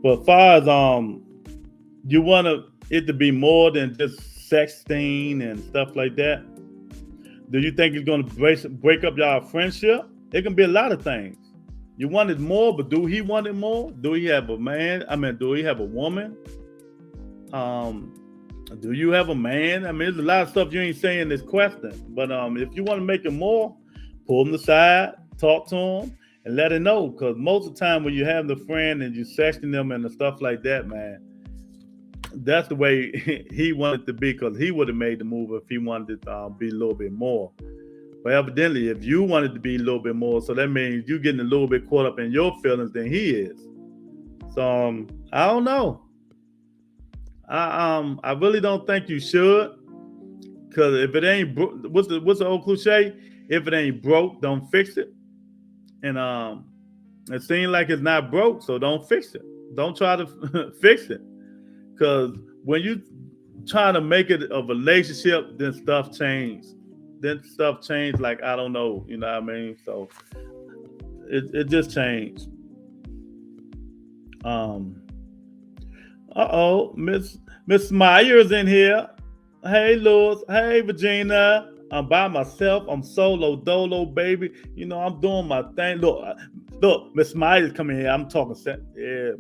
But as far as you want it to be more than just sexting and stuff like that. Do you think it's gonna break up y'all friendship? It can be a lot of things. You want it more, but do he want it more? Do he have a man? I mean, do he have a woman? Do you have a man? I mean, there's a lot of stuff you ain't saying in this question. But if you want to make it more, pull him aside, talk to him, and let him know. Because most of the time when you have the friend and you sexting them and the stuff like that, man, that's the way he wanted to be. Because he would have made the move if he wanted to be a little bit more. But evidently, if you wanted to be a little bit more, so that means you're getting a little bit caught up in your feelings than he is. So I don't know. I really don't think you should, because if it ain't what's the old cliche? If it ain't broke, don't fix it. And it seems like it's not broke, so don't fix it. Don't try to fix it, because when you try to make it a relationship, then stuff changes. Like, I don't know, you know what I mean? So it just changed. Miss Myers in here. Hey, Lewis. Hey, Virginia. I'm by myself. I'm solo dolo, baby. You know, I'm doing my thing. Look, Miss Myers coming here. I'm talking. Yeah,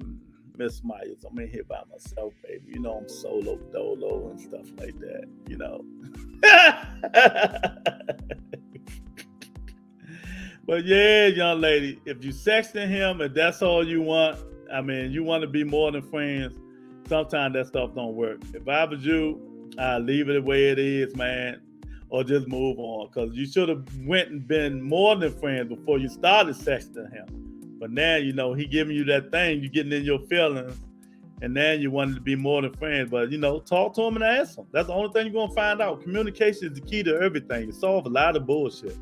Miss Myers. I'm in here by myself, baby. You know, I'm solo dolo and stuff like that. You know. But yeah, young lady, if you sexting him and that's all you want, I mean, you want to be more than friends, sometimes that stuff don't work. If I was you, I'd leave it the way it is, man, or just move on. Because you should have went and been more than friends before you started sexting him. But now, you know, he giving you that thing, you getting in your feelings, and now you wanted to be more than friends. But, you know, talk to him and ask him. That's the only thing you're going to find out. Communication is the key to everything. It solves a lot of bullshit.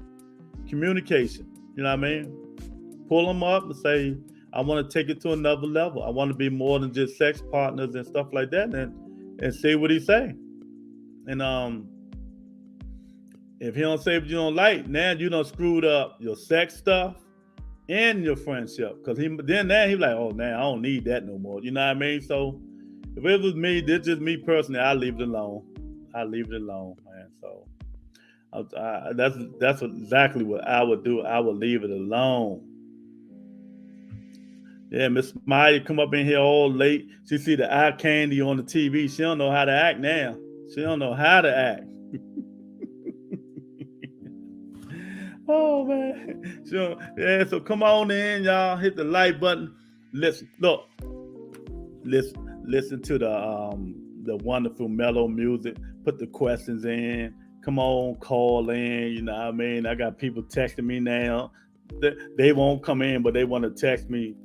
Communication. You know what I mean? Pull him up and say, I want to take it to another level. I want to be more than just sex partners and stuff like that, and see what he say. And if he don't say what you don't like, now you done screwed up your sex stuff and your friendship. Because now he like, oh, now I don't need that no more. You know what I mean? So if it was me, this just me personally, I leave it alone. Man. So that's exactly what I would do. I would leave it alone. Yeah, Miss Maya come up in here all late. She see the eye candy on the TV. She don't know how to act now. She don't know how to act. Oh man. So come on in, y'all. Hit the like button. Listen to the wonderful mellow music. Put the questions in. Come on, call in. You know what I mean? I got people texting me now. They won't come in, but they want to text me.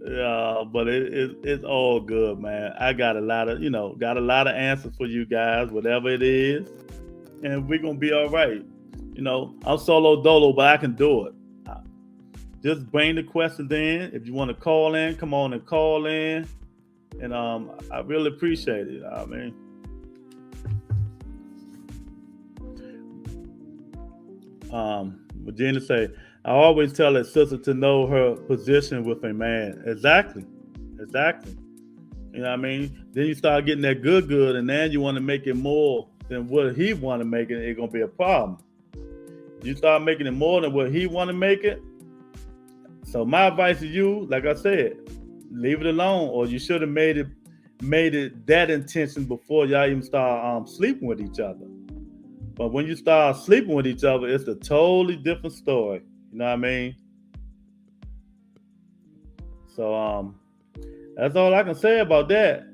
But it's all good, man. I got a lot of answers for you guys, whatever it is, and we're gonna be all right. You know, I'm solo dolo, but I can do it. Just bring the questions in. If you want to call in, come on and call in, and I really appreciate it. I mean. Virginia say, I always tell a sister to know her position with a man. Exactly. You know what I mean? Then you start getting that good, and then you want to make it more than what he want to make it. It's gonna be a problem. You start making it more than what he want to make it. So my advice to you, like I said, leave it alone, or you should have made it made it that intention before y'all even start sleeping with each other. But when you start sleeping with each other, it's a totally different story. You know what I mean? So that's all I can say about that.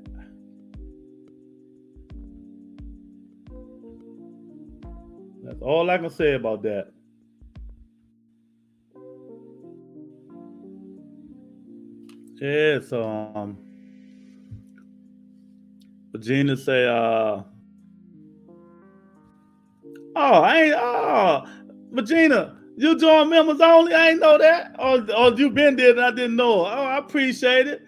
That's all I can say about that. Yeah, so Regina say, oh, I ain't Regina, you join members only? I ain't know that. Or you been there and I didn't know. Oh, I appreciate it.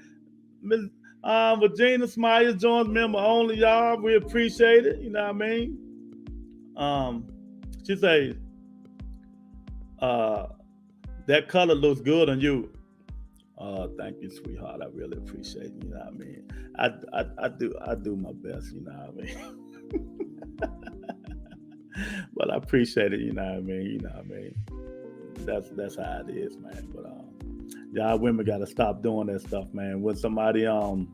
Miss Regina Smyers joins member only, y'all. We appreciate it. You know what I mean? She say, that color looks good on you. Thank you, sweetheart. I really appreciate it. You know what I mean? I do my best. You know what I mean? But I appreciate it. You know what I mean? You know what I mean? That's how it is, man. But y'all women gotta stop doing that stuff, man. When somebody y'all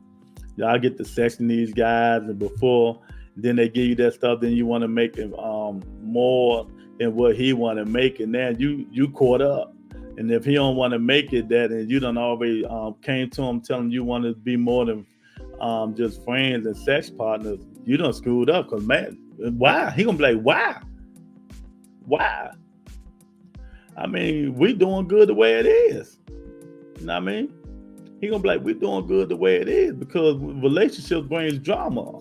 get to sexing these guys, and before then they give you that stuff, then you want to make it more than what he want to make, and then you caught up. And if he don't want to make it that, and you done already came to him telling you want to be more than just friends and sex partners, you done screwed up. Cause man, why? He gonna be like, why? Why? I mean, we doing good the way it is. You know what I mean? He gonna be like, we doing good the way it is, because relationships brings drama.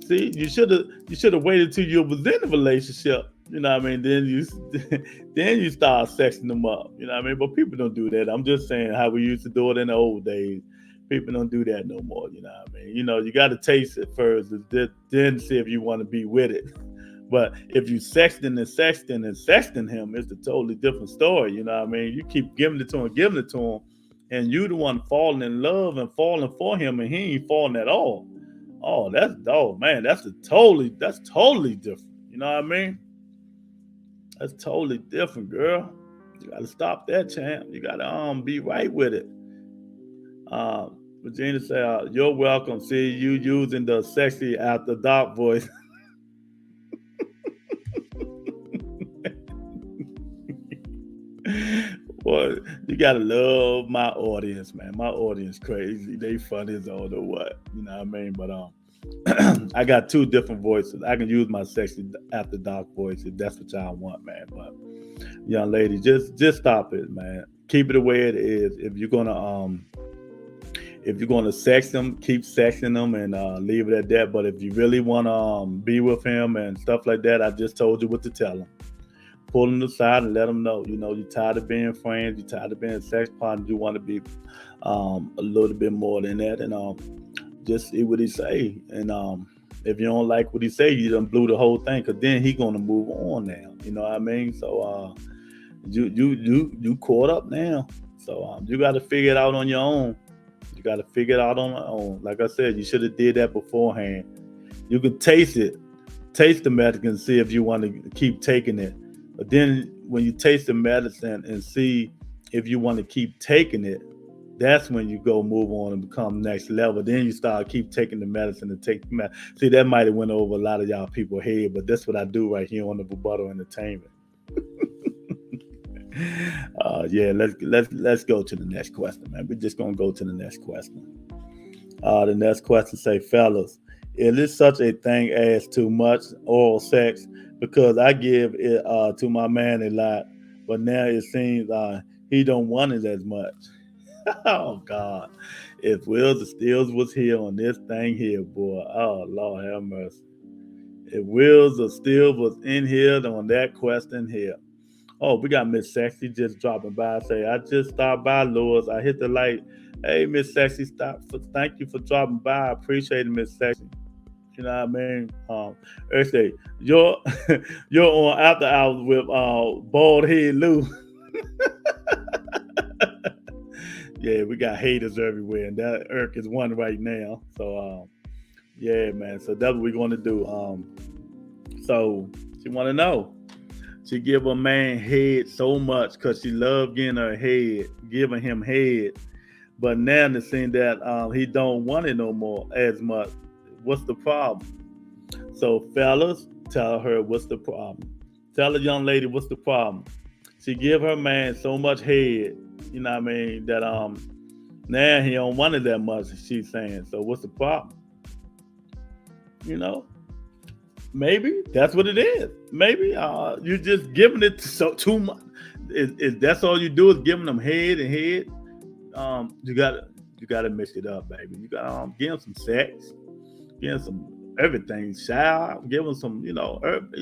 See, you should have waited till you was in the relationship. You know what I mean? Then you start sexing them up. You know what I mean? But people don't do that. I'm just saying how we used to do it in the old days. People don't do that no more. You know what I mean? You know, you got to taste it first, then see if you want to be with it. But if you sexting him, it's a totally different story. You know what I mean? You keep giving it to him, and you the one falling in love and falling for him, and he ain't falling at all. Oh, that's totally different. You know what I mean? That's totally different, girl. You gotta stop that, champ. You gotta be right with it. Regina said, "You're welcome." See you using the sexy after dark voice. Boy, you gotta love my audience, man. My audience crazy. They funny as all the what. You know what I mean? But I got two different voices. I can use my sexy after dark voice if that's what y'all want, man. But young lady, just stop it, man. Keep it the way it is. If you're gonna sex them, keep sexing them and leave it at that. But if you really wanna be with him and stuff like that, I just told you what to tell him. Pull him aside and let him know. You know, you're tired of being friends. You're tired of being sex partners. You want to be a little bit more than that, and just see what he say. And if you don't like what he say, you done blew the whole thing. Cause then he gonna move on now. You know what I mean? So you caught up now. So you got to figure it out on your own. You got to figure it out on your own. Like I said, you should have did that beforehand. You can taste the medicine, and see if you want to keep taking it. But then when you taste the medicine and see if you want to keep taking it, that's when you go move on and become next level. Then you start keep taking the medicine and take the medicine. See, that might have went over a lot of y'all people's head, but that's what I do right here on the Rebuttal Entertainment. Yeah, let's go to the next question, man. We're just gonna go to the next question. The next question say, fellas, is it such a thing as too much oral sex? Because I give it to my man a lot, but now it seems he don't want it as much. Oh God! If Wills or Stills was here on this thing here, boy, oh Lord have mercy. If Wills or Stills was in here on that question here. Oh, we got Miss Sexy just dropping by. Say, I just stopped by, Lewis. I hit the light. Hey, Miss Sexy, thank you for dropping by. I appreciate it, Miss Sexy. You know what I mean? Say you're on After Hours with Bald Head Lou. Yeah, we got haters everywhere, and that Irk is one right now. So yeah, man. So that's what we're gonna do. So she wanna know. She give a man head so much because she love giving him head. But now it seems that he don't want it no more as much. What's the problem? So fellas, tell her what's the problem. Tell the young lady what's the problem. She give her man so much head, you know what I mean, that now he don't want it that much, she's saying. So what's the problem? You know? Maybe that's what it is. Maybe you're just giving it so too much. That's all you do is giving them head and head. You gotta mix it up, baby. You gotta give them some sex, give them some everything, shower, give them some,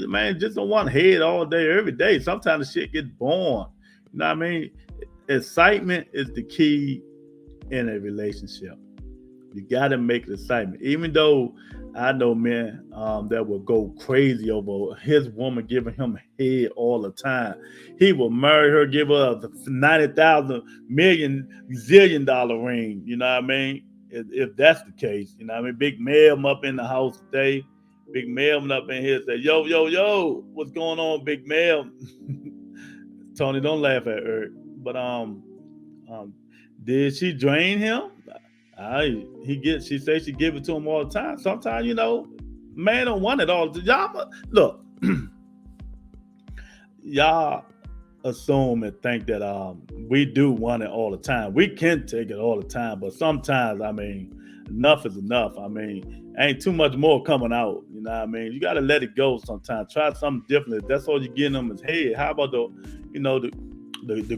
man, just don't want head all day, every day. Sometimes the shit gets boring. You know what I mean? Excitement is the key in a relationship. You gotta make it excitement. Even though I know men that will go crazy over his woman giving him head all the time. He will marry her, give her a 90,000 million zillion dollar ring. You know what I mean? If that's the case, you know what I mean? Big Mel up in the house today. Big Mel up in here say, yo, yo, yo, what's going on, Big Mel? Tony, don't laugh at her. But did she drain him? She say she give it to him all the time. Sometimes, man don't want it all. Y'all look, y'all assume and think that we do want it all the time. We can take it all the time, but sometimes, I mean, enough is enough. I mean, ain't too much more coming out. You know what I mean? You gotta let it go sometimes. Try something different. If that's all you getting them is head. How about the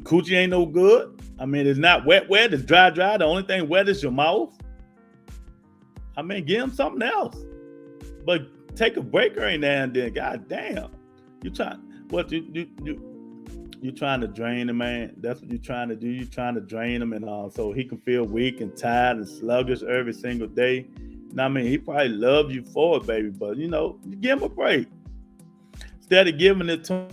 coochie ain't no good? I mean, it's not wet, it's dry. The only thing wet is your mouth. I mean, give him something else. But take a break every now and then. God damn. You trying to drain him, man. That's what you're trying to do. You're trying to drain him and so he can feel weak and tired and sluggish every single day. Now, I mean, he probably love you for it, baby, but you give him a break. Instead of giving it to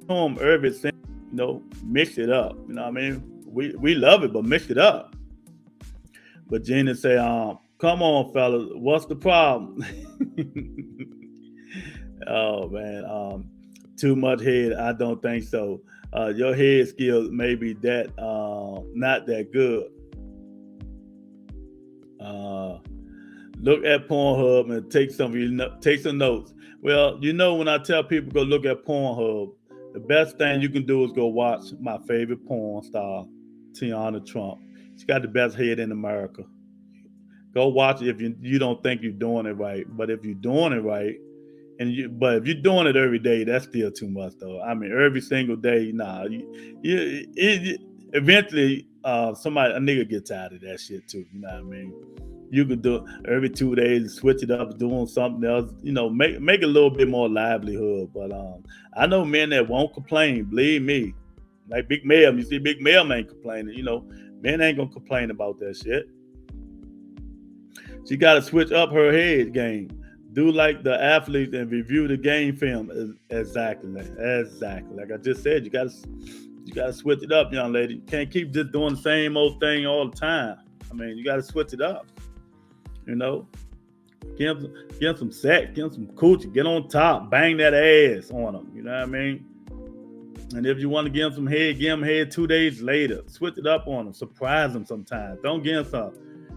him every single, mix it up. You know what I mean? We love it, but mix it up. But Gina say, come on, fellas, what's the problem? Oh man, too much head? I don't think so. Your head skills may be that not that good. Look at Pornhub and take some notes. Well, when I tell people go look at Pornhub, the best thing you can do is go watch my favorite porn star, Tiana Trump. She got the best head in America. Go watch it if you don't think you're doing it right. But if you're doing it right, but if you're doing it every day, that's still too much, though. I mean, every single day, nah. Eventually, a nigga get tired of that shit too. You know what I mean? You could do it every 2 days, switch it up, doing something else. Make a little bit more livelihood. But I know men that won't complain. Believe me, like Big Mel. You see, Big Mel ain't complaining. Men ain't gonna complain about that shit. She got to switch up her head game. Do like the athletes and review the game film. Exactly. Like I just said, you gotta switch it up, young lady. You can't keep just doing the same old thing all the time. I mean, you gotta switch it up. Give him some sex, give him some coochie, get on top, bang that ass on him. You know what I mean? And if you want to give him some head, give him head 2 days later. Switch it up on him. Surprise him sometimes. Don't give him some.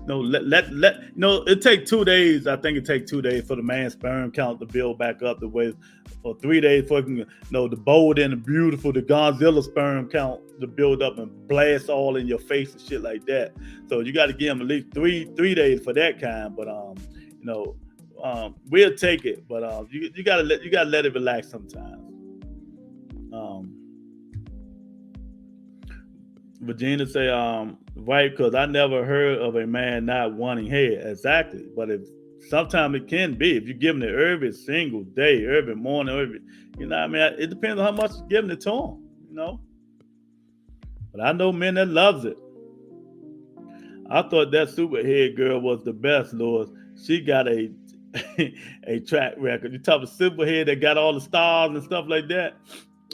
It take 2 days. I think it take 2 days for the man's sperm count to build back up the way, or 3 days for the bold and the beautiful, the Godzilla sperm count to build up and blast all in your face and shit like that. So you got to give him at least three days for that kind. But we'll take it. But you gotta let it relax sometimes. Virginia say, right, because I never heard of a man not wanting head. Exactly. But sometimes it can be. If you're giving it every single day, every morning, it depends on how much you're giving it to him, But I know men that loves it. I thought that Superhead girl was the best, Lord. She got a track record. You talk about Superhead that got all the stars and stuff like that.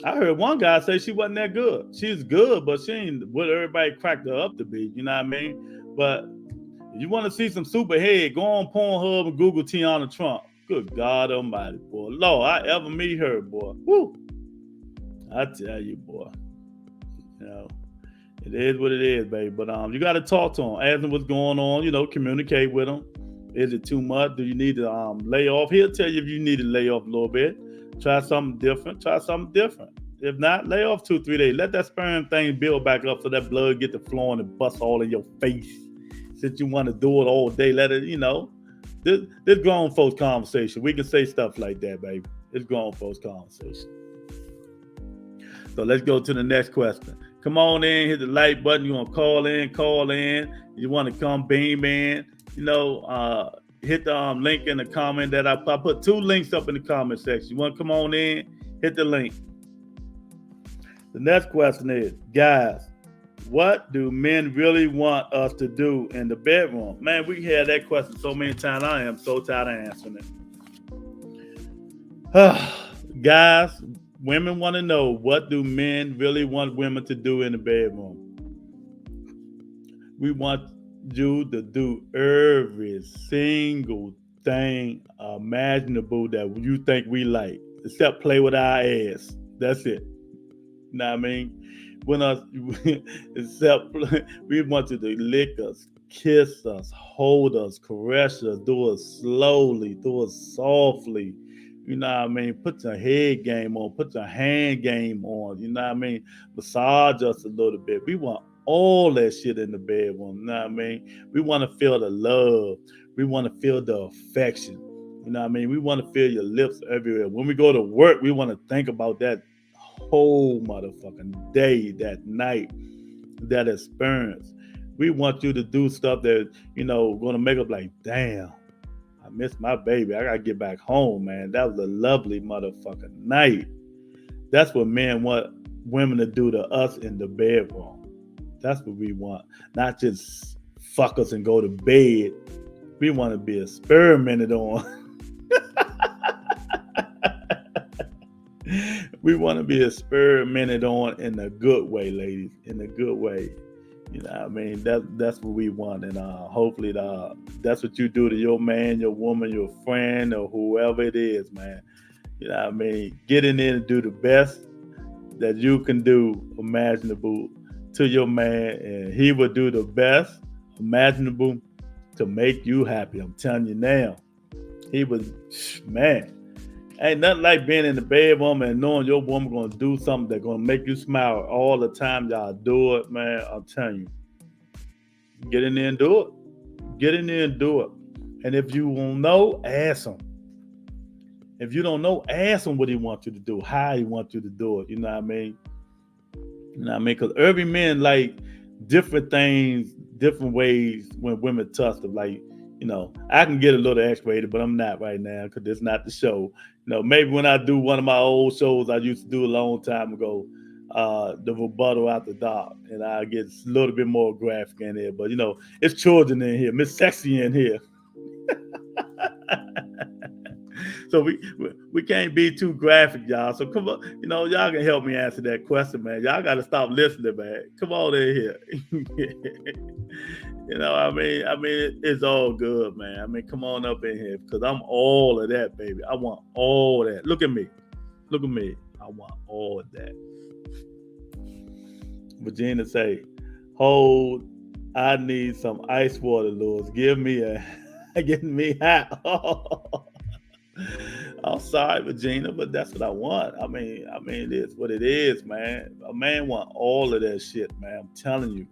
I heard one guy say she wasn't that good. She's good, but she ain't what everybody cracked her up to be. You know what I mean? But if you want to see some Superhead, go on Pornhub and Google Tiana Trump. Good God Almighty, boy. Lord, I ever meet her, boy. Woo. I tell you, boy. You know, it is what it is, baby. But you got to talk to them, ask them what's going on. You know, communicate with them. Is it too much? Do you need to lay off? He'll tell you if you need to lay off a little bit. Try something different. Try something different. If not, lay off 2-3 days. Let that sperm thing build back up so that blood get to flowing and bust all in your face. Since you want to do it all day, let it, this grown folks conversation. We can say stuff like that, baby. It's grown folks conversation. So let's go to the next question. Come on in, hit the like button. You want to call in. You want to come beam in, hit the link in the comment that I put 2 links up in the comment section. You want to come on in, hit the link. The next question is, guys, what do men really want us to do in the bedroom? Man, we had that question so many times. I am so tired of answering it. Guys, women want to know, what do men really want women to do in the bedroom? We want you to do every single thing imaginable that you think we like, except play with our ass. That's it. You know what I mean? Except we want you to lick us, kiss us, hold us, caress us, do it slowly, do it softly. You know what I mean? Put your head game on, put your hand game on. You know what I mean? Massage us a little bit. We want all that shit in the bedroom. You know what I mean? We want to feel the love. We want to feel the affection. You know what I mean? We want to feel your lips everywhere. When we go to work, we want to think about that whole motherfucking day, that night, that experience. We want you to do stuff that, going to make up like, damn, I miss my baby. I got to get back home, man. That was a lovely motherfucking night. That's what men want women to do to us in the bedroom. That's what we want. Not just fuck us and go to bed. We want to be experimented on. We want to be experimented on in a good way, ladies. In a good way. You know what I mean? That's what we want. And hopefully that's what you do to your man, your woman, your friend, or whoever it is, man. You know what I mean? Get in there and do the best that you can do imaginable to your man. And he will do the best imaginable to make you happy. I'm telling you now. He was, man. Ain't nothing like being in the bedroom and knowing your woman gonna do something that's gonna make you smile all the time. Y'all do it, man. I'm telling you. Get in there and do it. Get in there and do it. And if you won't know, ask him. If you don't know, ask him what he wants you to do, how he wants you to do it. You know what I mean? You know what I mean? Because every man like different things, different ways when women touch them. Like, I can get a little X-rated, but I'm not right now because it's not the show. Maybe when I do one of my old shows I used to do a long time ago, the rebuttal after dark, and I get a little bit more graphic in there. But it's children in here, Miss Sexy in here. So we can't be too graphic, y'all. So come on, y'all can help me answer that question, man. Y'all got to stop listening, man. Come on in here. I mean, it's all good, man. I mean, come on up in here because I'm all of that, baby. I want all that. Look at me. I want all of that. Regina say, hold, I need some ice water, Lewis. Give me getting me hot. I'm sorry, Regina, but that's what I want. I mean, it's what it is, man. A man want all of that shit, man. I'm telling you.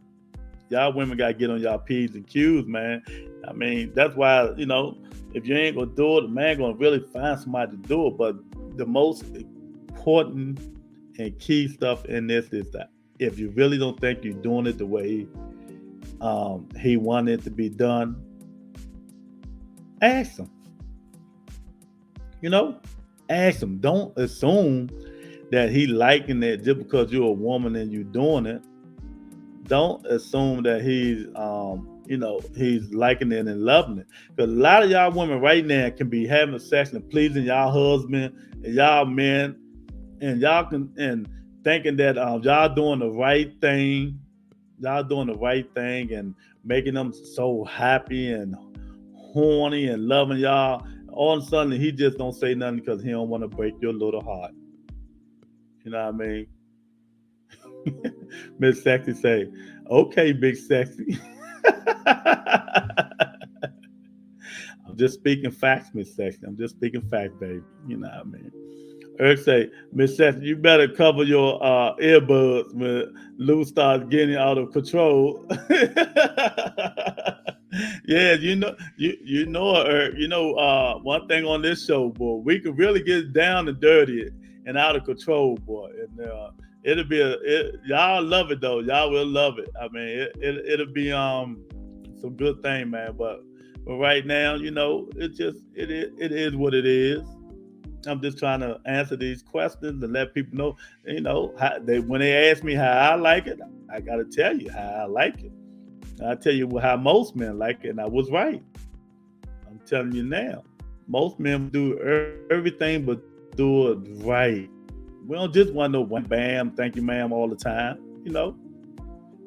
Y'all women got to get on y'all P's and Q's, man. I mean, that's why, if you ain't going to do it, the man going to really find somebody to do it. But the most important and key stuff in this is that if you really don't think you're doing it the way he wanted it to be done, ask him. Ask him. Don't assume that he liking it just because you're a woman and you doing it. Don't assume that he's he's liking it and loving it. Because a lot of y'all women right now can be having sex and pleasing y'all husband and y'all men, and y'all and thinking that y'all doing the right thing. Y'all doing the right thing and making them so happy and horny and loving y'all. All of a sudden, he just don't say nothing because he don't want to break your little heart. You know what I mean? Miss Sexy say, okay, big sexy. I'm just speaking facts, Miss Sexy. I'm just speaking facts, baby. You know what I mean? Eric say, Miss Sexy, you better cover your earbuds when Lou starts getting out of control. Yeah, you know, Eric. You know, one thing on this show, boy, we could really get down and dirty and out of control, boy. And it'll be y'all love it though. Y'all will love it. I mean, it'll be some good thing, man. But right now, you know, it is what it is. I'm just trying to answer these questions and let people know, you know, when they ask me how I like it, I got to tell you how I like it. I tell you how most men like it, and I was right. I'm telling you now, most men do everything but do it right. We don't just want no one bam, thank you, ma'am, all the time. You know,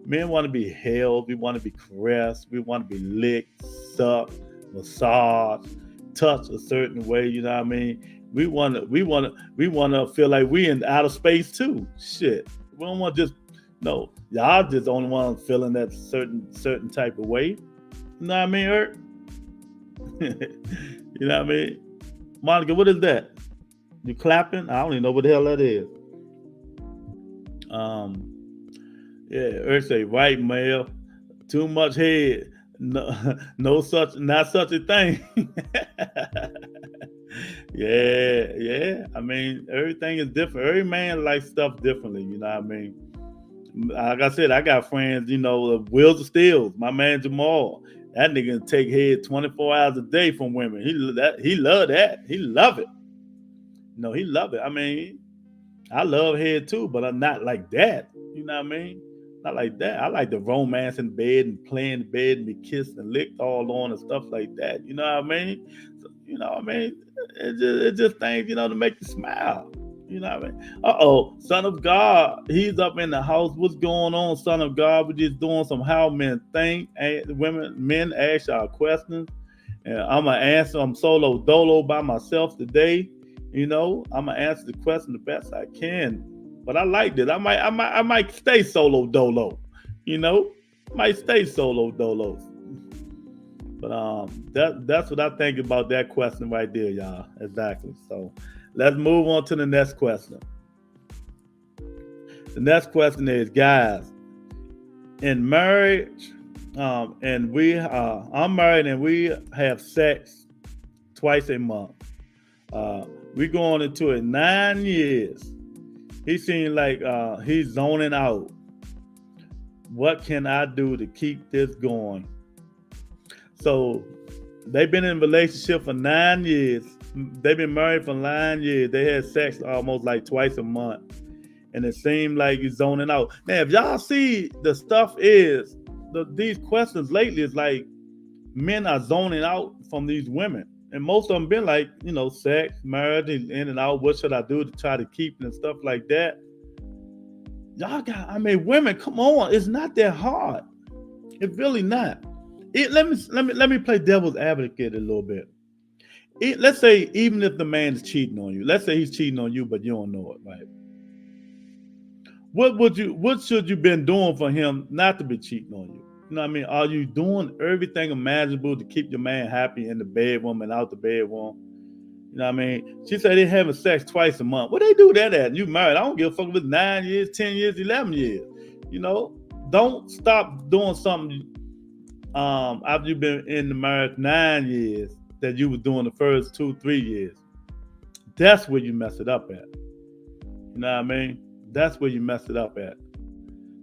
men want to be held, we want to be caressed, we want to be licked, sucked, massaged, touched a certain way. You know what I mean? We want to feel like we in outer space too. Shit, we don't want just no. Y'all just only want feeling that certain type of way. You know what I mean, Eric? You know what I mean, Monica? What is that? You clapping? I don't even know what the hell that is. Yeah, Eric say right, male. Too much head. No, not such a thing. Yeah. I mean, everything is different. Every man likes stuff differently. You know what I mean? Like I said, I got friends, you know, wheels of steel. My man Jamal, that nigga take head 24 hours a day from women. He love that. He love it. No, he love it. I mean, I love head too, but I'm not like that. You know what I mean? Not like that. I like the romance in bed and play in bed and be kissed and licked all on and stuff like that. You know what I mean? So, you know what I mean? It's just things, you know, to make you smile. You know what I mean? Son of God, he's up in the house. What's going on, Son of God? We're just doing some how men think. Men ask y'all questions. And I'm going to answer them solo dolo by myself today. You know, I'm going to answer the question the best I can. But I like this. I might stay solo dolo. You know, might stay solo dolo. But that's what I think about that question right there, y'all. Exactly. So let's move on to the next question. The next question is, guys, in marriage, I'm married and we have sex twice a month. We're going into it 9 years. He seems like he's zoning out. What can I do to keep this going? So they've been in a relationship for 9 years. They've been married for 9 years. They had sex almost like twice a month. And it seemed like he's zoning out. Now, if y'all see the stuff is, these questions lately is like men are zoning out from these women. And most of them been like, you know, sex, marriage, in and out. What should I do to try to keep it and stuff like that? Y'all women, come on. It's not that hard. It's really not. Let me play devil's advocate a little bit. Let's say even if the man is cheating on you, let's say he's cheating on you, but you don't know it, right? What should you been doing for him not to be cheating on you? You know what I mean? Are you doing everything imaginable to keep your man happy in the bedroom and out the bedroom? You know what I mean? She said they're having sex twice a month. What they do that at? You married? I don't give a fuck if it's 9 years, 10 years, 11 years. You know, don't stop doing something after you've been in the marriage 9 years that you were doing the first 2-3 years. That's where you mess it up at. You know what I mean? That's where you mess it up at.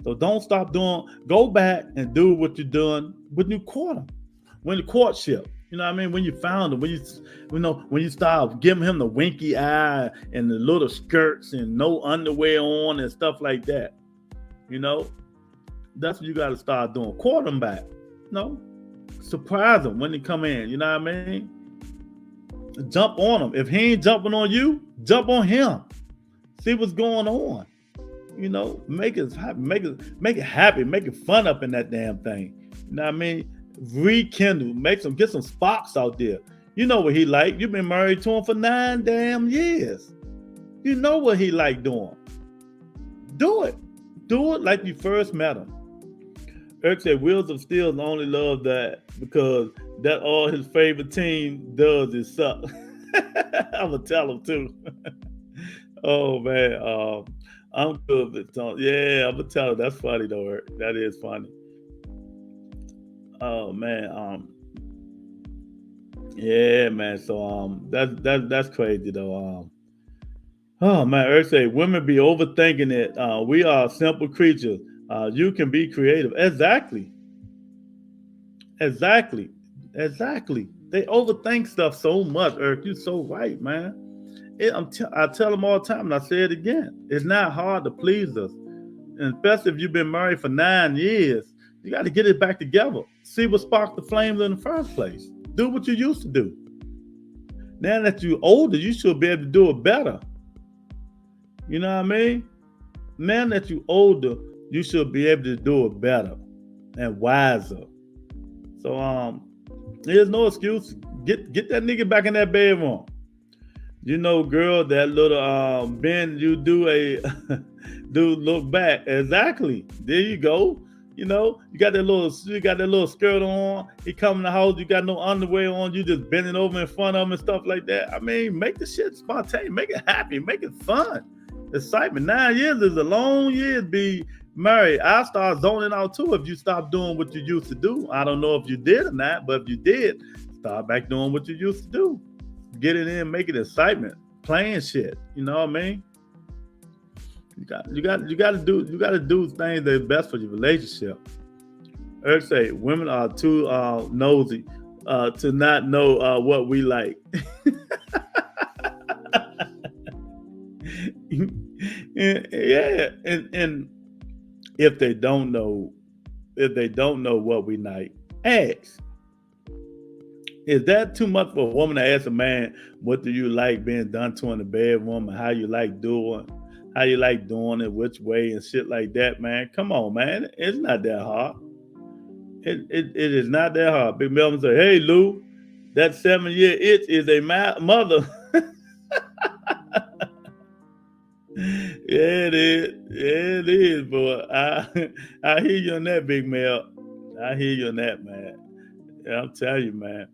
So don't stop go back and do what you're doing when you court him. When the courtship. You know what I mean? When you found him, when you start giving him the winky eye and the little skirts and no underwear on and stuff like that. You know? That's what you got to start doing. Court him back. No, surprise him when they come in. You know what I mean? Jump on him. If he ain't jumping on you, jump on him. See what's going on. You know, make it happy, make it fun up in that damn thing. You know what I mean? Rekindle, get some sparks out there. You know what he like. You've been married to him for 9 damn years. You know what he like doing. Do it. Do it like you first met him. Eric said, Wheels of Steel only love that because that all his favorite team does is suck. I'm going to tell him too. Oh, man. I'm good with it. Yeah, I'm going to tell him. That's funny, though, Eric. That is funny. Oh, man. Yeah, man. So that's crazy, though. Oh, man. Eric said, women be overthinking it. We are simple creatures. You can be creative. Exactly. They overthink stuff so much, Eric. You're so right, man. I tell them all the time, and I say it again. It's not hard to please us, and especially if you've been married for 9 years. You got to get it back together. See what sparked the flames in the first place. Do what you used to do. Now that you're older, you should be able to do it better. You know what I mean? Now that you're older, you should be able to do it better and wiser. So there's no excuse. Get that nigga back in that bedroom. You know, girl, that little bend you do look back. Exactly. There you go. You know, you got that little skirt on. He come in the house, you got no underwear on, you just bending over in front of him and stuff like that. I mean, make the shit spontaneous, make it happy, make it fun. Excitement. 9 years is a long year to be married. I start zoning out too if you stop doing what you used to do. I don't know if you did or not, but if you did, start back doing what you used to do. Get it in, make it excitement, playing shit. You know what I mean? You got to do things that's best for your relationship. Eric say women are too nosy to not know what we like. Yeah, and if they don't know what we like, ask. Is that too much for a woman to ask a man, what do you like being done to in the bedroom and how you like doing it, which way and shit like that, man? Come on, man. It's not that hard. It is not that hard. Big Melvin say, hey, Lou, that 7-year itch is a mother. Yeah, it is. Yeah, it is, boy. I hear you on that, Big Mel. I hear you on that, man. Yeah, I'm telling you, man.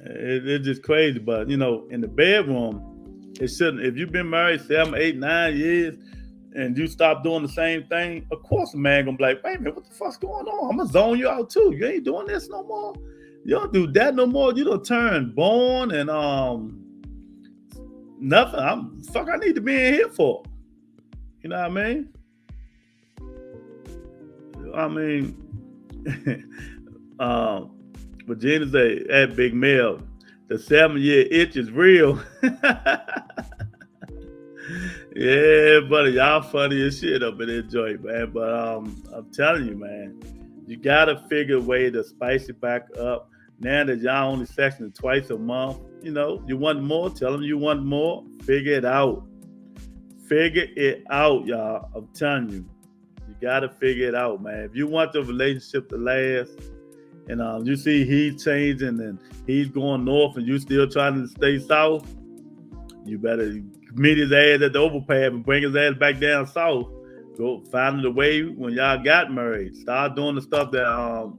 It's just crazy, but you know, in the bedroom, it shouldn't. If you've been married 7, 8, 9 years, and you stop doing the same thing, of course, a man gonna be like, "Wait a minute, what the fuck's going on? I'm gonna zone you out too. You ain't doing this no more. You don't do that no more. You don't turn born and nothing. I need to be in here for. You know what I mean? Virginia say, at Big Mel, the 7-year itch is real. Yeah, buddy, y'all funny as shit up in this joint, man. But I'm telling you, man, you gotta figure a way to spice it back up. Now that y'all only sexing twice a month, you know, you want more, tell them you want more. Figure it out. Figure it out, y'all. I'm telling you. You gotta figure it out, man. If you want the relationship to last, and you see he's changing and he's going north and you still trying to stay south, you better meet his ass at the overpass and bring his ass back down south. Go find the way when y'all got married. Start doing the stuff that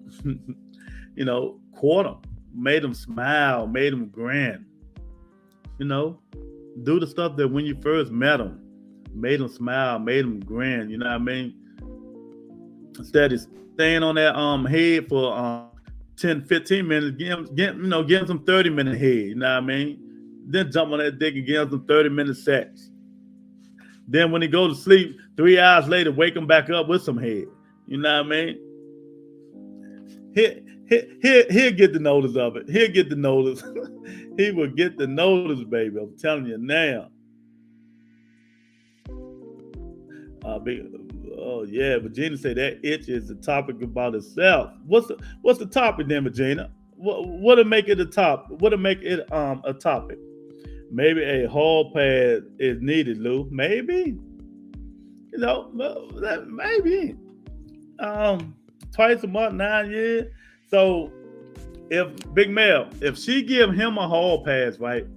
you know, caught him, made him smile, made him grin. You know, do the stuff that when you first met him, made him smile, made him grin. You know what I mean? Instead of staying on that head for 10, 15 minutes, give him some 30-minute head. You know what I mean? Then jump on that dick and give him some 30-minute sex. Then when he go to sleep, 3 hours later, wake him back up with some head. You know what I mean? He'll get the notice of it. He'll get the notice. He will get the notice, baby. I'm telling you now. Oh yeah, Virginia said that itch is a topic about itself. What's the topic then, Virginia? What'll make it a top? What'll make it a topic? Maybe a hall pad is needed, Lou. Maybe. You know, maybe. Twice a month, 9 years. So if Big Mel, if she give him a hall pass, right,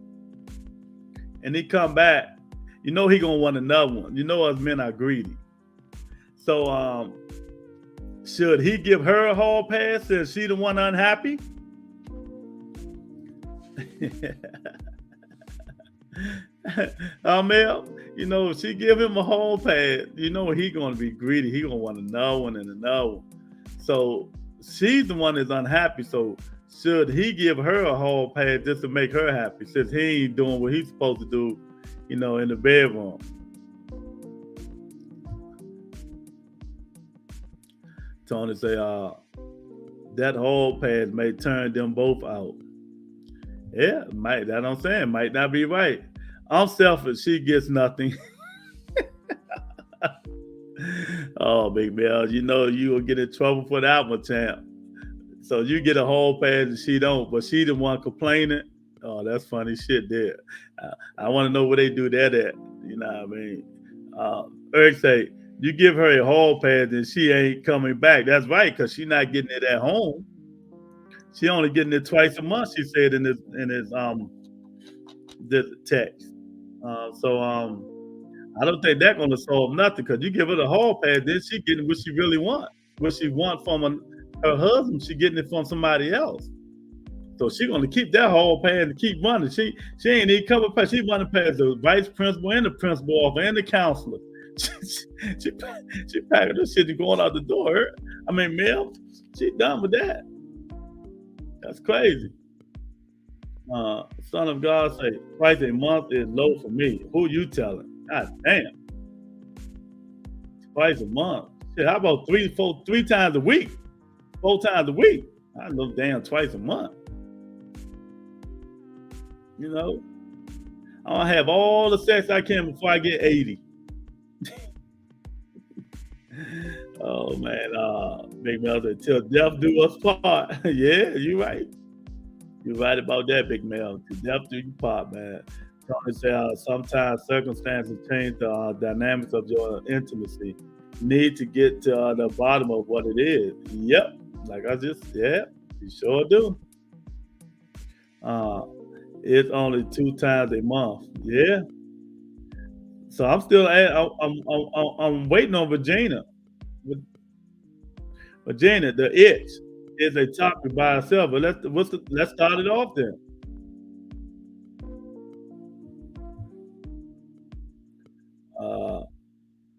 and he come back, you know he gonna want another one. You know us men are greedy. So should he give her a hall pass since she the one unhappy? Mel, if she give him a hall pass, he gonna be greedy. He gonna want another one and another one. So she's the one that's unhappy. So should he give her a hall pass just to make her happy, since he ain't doing what he's supposed to do, in the bedroom? Tony say, that hall pass may turn them both out. Yeah, might. That I'm saying might not be right. I'm selfish. She gets nothing. Oh, Big Mel, you will get in trouble for that one, champ. So you get a hall pass and she don't, but she the one complaining. Oh, that's funny shit there. I want to know where they do that at. You know what I mean? Eric say, you give her a hall pass and she ain't coming back. That's right, because she's not getting it at home. She only getting it twice a month, she said in his this text. So I don't think that's gonna solve nothing, because you give her the hall pass, then she getting what she really want. What she want from her husband, she getting it from somebody else. So she gonna keep that hall pass and keep running. She ain't even cover past. She running past the vice principal and the principal office and the counselor. She packing this shit and going out the door. I mean, Mel, she done with that. That's crazy. Son of God say twice a month is low for me. Who you telling? God damn. Twice a month. Shit, how about three times a week? 4 times a week. I know damn twice a month. I want to have all the sex I can before I get 80. Oh man, Big Mel said, till death do us part. Yeah, you right. You're right about that, Big Mel. Till death do you part, man. Tony said, sometimes circumstances change the dynamics of your intimacy. You need to get to the bottom of what it is. Yep, you sure do. It's only 2 times a month. Yeah. So I'm still I'm waiting on Virginia. Virginia, the itch is a topic by itself. But let's start it off then.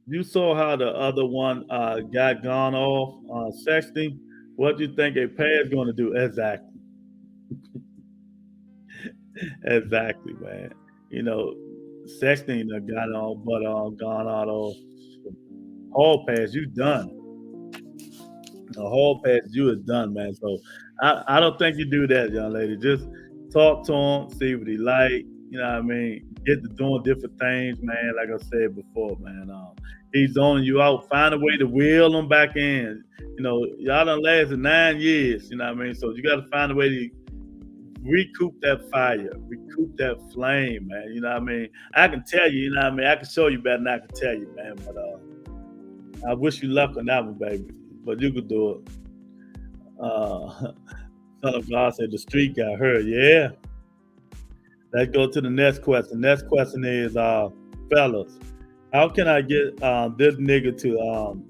You saw how the other one got gone off sexting. What do you think a pair is going to do? Exactly. Exactly, man. You know, sexting done got on, but gone out of hall pass. You done. The hall pass you is done, man. So I don't think you do that, young lady. Just talk to him, see what he like. You know what I mean? Get to doing different things, man. Like I said before, man. He's zoning you out. Find a way to wheel him back in. Y'all done lasted 9 years. You know what I mean? So you got to find a way to recoup that fire, recoup that flame, man. You know what I mean? I can tell you, you know what I mean? I can show you better than I can tell you, man. But I wish you luck on that one, baby. But you could do it. Son of God said the street got hurt. Yeah. Let's go to the next question. Next question is, fellas, how can I get this nigga to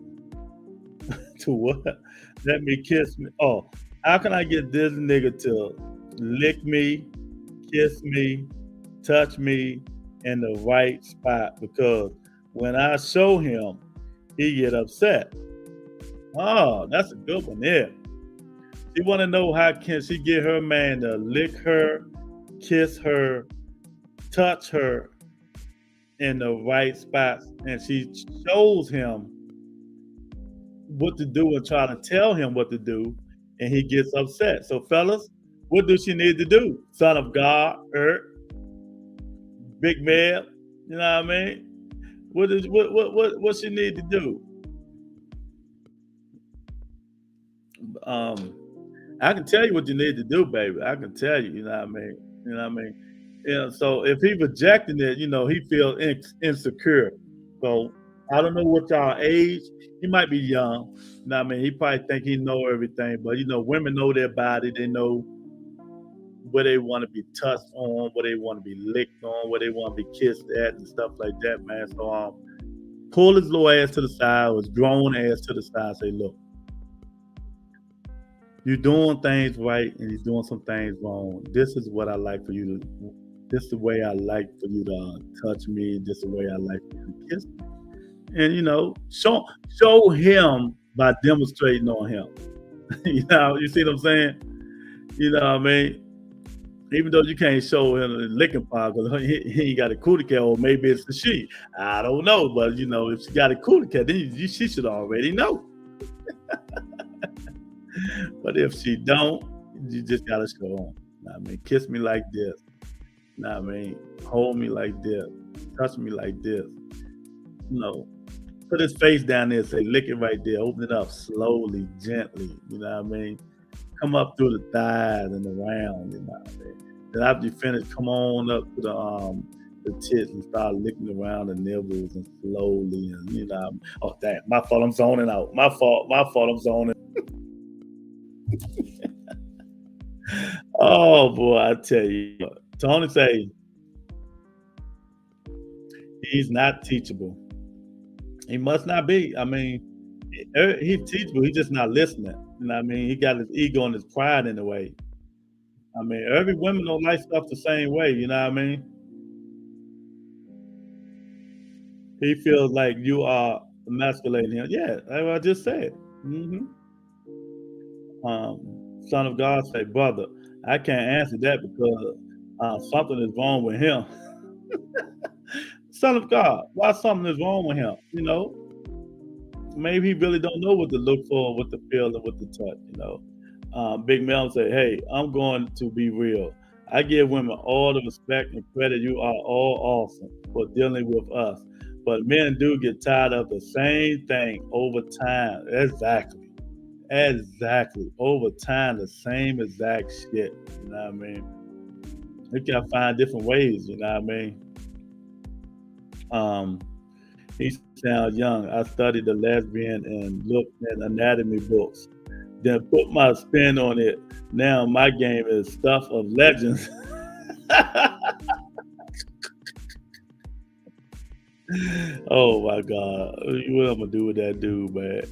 to what? Let me kiss me. Oh, how can I get this nigga to lick me, kiss me, touch me in the right spot? Because when I show him, he get upset. Oh, that's a good one there. She want to know how can she get her man to lick her, kiss her, touch her in the right spots, and she shows him what to do and try to tell him what to do, and he gets upset. So, fellas, what does she need to do? Son of God, Big Man, you know what I mean? What she need to do? I can tell you what you need to do, baby. I can tell you, you know what I mean? You know what I mean? Yeah, so if he rejecting it, he feels insecure. So I don't know what y'all age. He might be young. You know what I mean? He probably think he know everything, but women know their body. They know where they want to be touched on, where they want to be licked on, where they want to be kissed at, and stuff like that, man. So pull his little ass to the side, or his grown ass to the side, say, look, you're doing things right and you're doing some things wrong. This is what I like for you to, this is the way I like for you to touch me. This is the way I like for you to kiss me. And, show him by demonstrating on him. You see what I'm saying? You know what I mean? Even though you can't show him the licking part because he ain't got a cootie cat, or maybe it's the she. I don't know, but if she got a cootie cat, then she should already know. But if she don't, you just gotta show them. I mean, kiss me like this. I mean, hold me like this. Touch me like this. You know, put his face down there and say, lick it right there. Open it up slowly, gently. You know what I mean? Come up through the thighs and around. You know what I mean? Then after you finish, come on up to the tits and start licking around the nibbles and slowly. And oh damn, my fault. I'm zoning out. My fault. I'm zoning. Oh boy, I tell you, Tony say he's not teachable. He must not be. I mean, he's teachable. He's just not listening. You know what I mean? He got his ego and his pride in the way. I mean, every woman don't like stuff the same way. You know what I mean? He feels like you are emasculating him. Yeah, that's what I just said. Son of God say, brother, I can't answer that because something is wrong with him. Son of God, why something is wrong with him? Maybe he really don't know what to look for, what to feel, and what to touch. Big Mel say, hey, I'm going to be real. I give women all the respect and credit. You are all awesome for dealing with us. But men do get tired of the same thing over time. Exactly. Over time, the same exact shit. You know what I mean? We gotta find different ways, you know what I mean? He sounds young. I studied the lesbian and looked at anatomy books. Then put my spin on it. Now my game is stuff of legends. Oh my God. What I'm gonna do with that dude, man?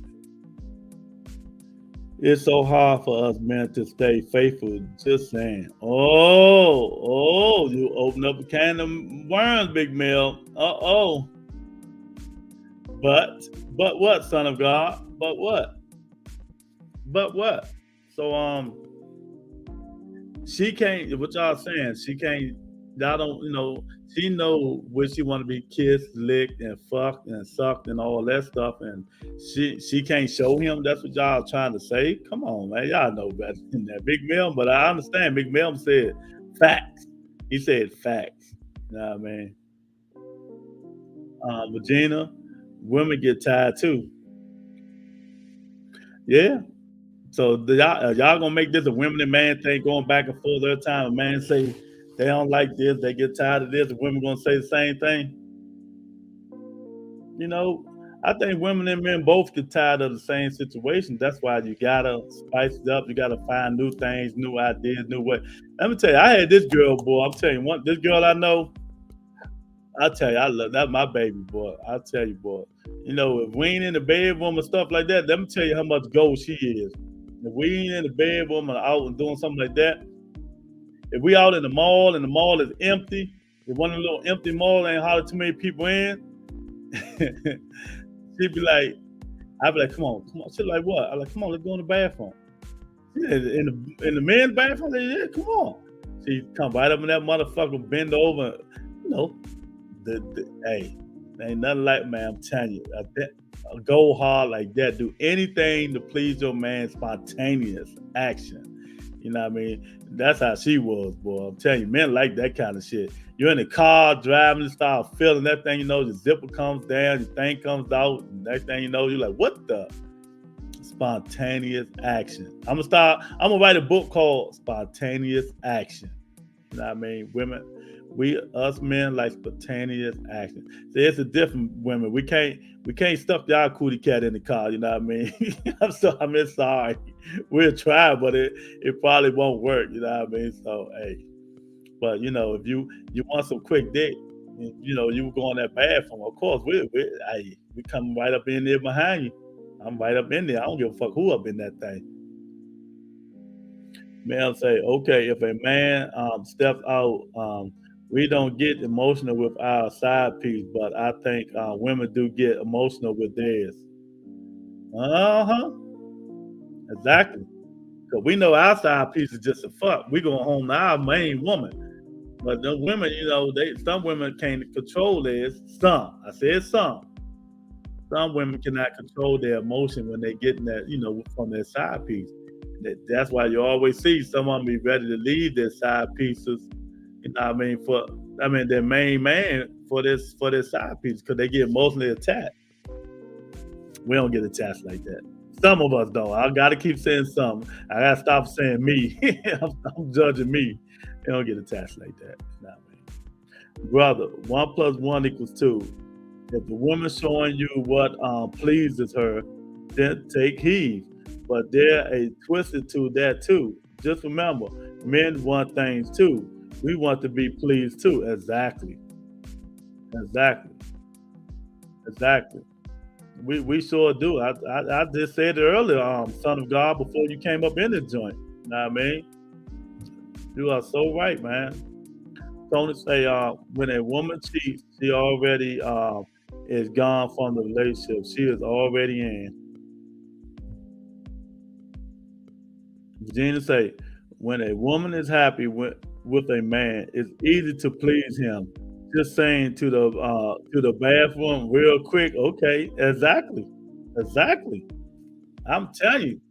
It's so hard for us men to stay faithful. Just saying. Oh, you open up a can of worms, Big Mill. But what, son of God? But what? So she can't. What y'all saying? She can't. Y'all don't. She know where she want to be kissed, licked, and fucked, and sucked, and all that stuff, and she can't show him. That's what y'all trying to say. Come on, man. Y'all know better than that, Big Mel. But I understand. Big Mel said facts. He said facts. You know what I mean? Regina, women get tired too. Yeah. So y'all gonna make this a women and man thing going back and forth every time a man say they don't like this, they get tired of this, the women gonna say the same thing? I think women and men both get tired of the same situation. That's why you gotta spice it up. You gotta find new things, new ideas, new way. Let me tell you, I had this girl, boy. I'm telling you, this girl I know, I tell you, I love that my baby, boy. I tell you, boy. If we ain't in the bedroom and stuff like that, let me tell you how much gold she is. If we ain't in the bedroom and out and doing something like that, if we out in the mall and the mall is empty, if one of the little empty mall ain't hardly too many people in, she'd be like, I'd be like, come on. She'd like, what? I'm like, come on, let's go in the bathroom. In the men's bathroom, yeah, come on. She come right up in that motherfucker, bend over, hey, ain't nothing like, man, I'm telling you, go hard like that. Do anything to please your man, spontaneous action. You know what I mean? That's how she was, boy. I'm telling you, men like that kind of shit. You're in the car driving and start feeling that thing, the zipper comes down, your thing comes out, and next thing you know, you're like, what the? Spontaneous action. I'm gonna write a book called Spontaneous Action. You know what I mean? Women, us men like spontaneous action. See, it's a different women. We can't stuff y'all cootie cat in the car, you know what I mean? I'm sorry. We'll try, but it probably won't work, you know what I mean? So hey. But if you want some quick dick, you know, you go in that bathroom. Of course, we come right up in there behind you. I'm right up in there. I don't give a fuck who up in that thing. Man say, okay, if a man steps out, we don't get emotional with our side piece, but I think women do get emotional with theirs. Uh-huh. Exactly. Because we know our side piece is just a fuck. We going home to our main woman. But the women, you know, some women can't control theirs. Some. I said some. Some women cannot control their emotion when they getting that, you know, from their side piece. That's why you always see some of them be ready to leave their side pieces, you know what I mean, their main man for their side piece because they get emotionally attached. We don't get attached like that. Some of us don't. I gotta keep saying some. I gotta stop saying me. I'm judging me. They don't get attached like that. You know what I mean? Brother, 1 + 1 = 2. If the woman showing you what pleases her, then take heed. But there a twisted to that too. Just remember, men want things too. We want to be pleased too. Exactly. Exactly. Exactly. We sure do. I just said it earlier, son of God, before you came up in the joint. You know what I mean? You are so right, man. Tony say, when a woman cheats, she already is gone from the relationship. She is already in. Virginia say, when a woman is happy with a man, it's easy to please him. Just saying to the bathroom real quick. Okay, exactly, exactly. I'm telling you,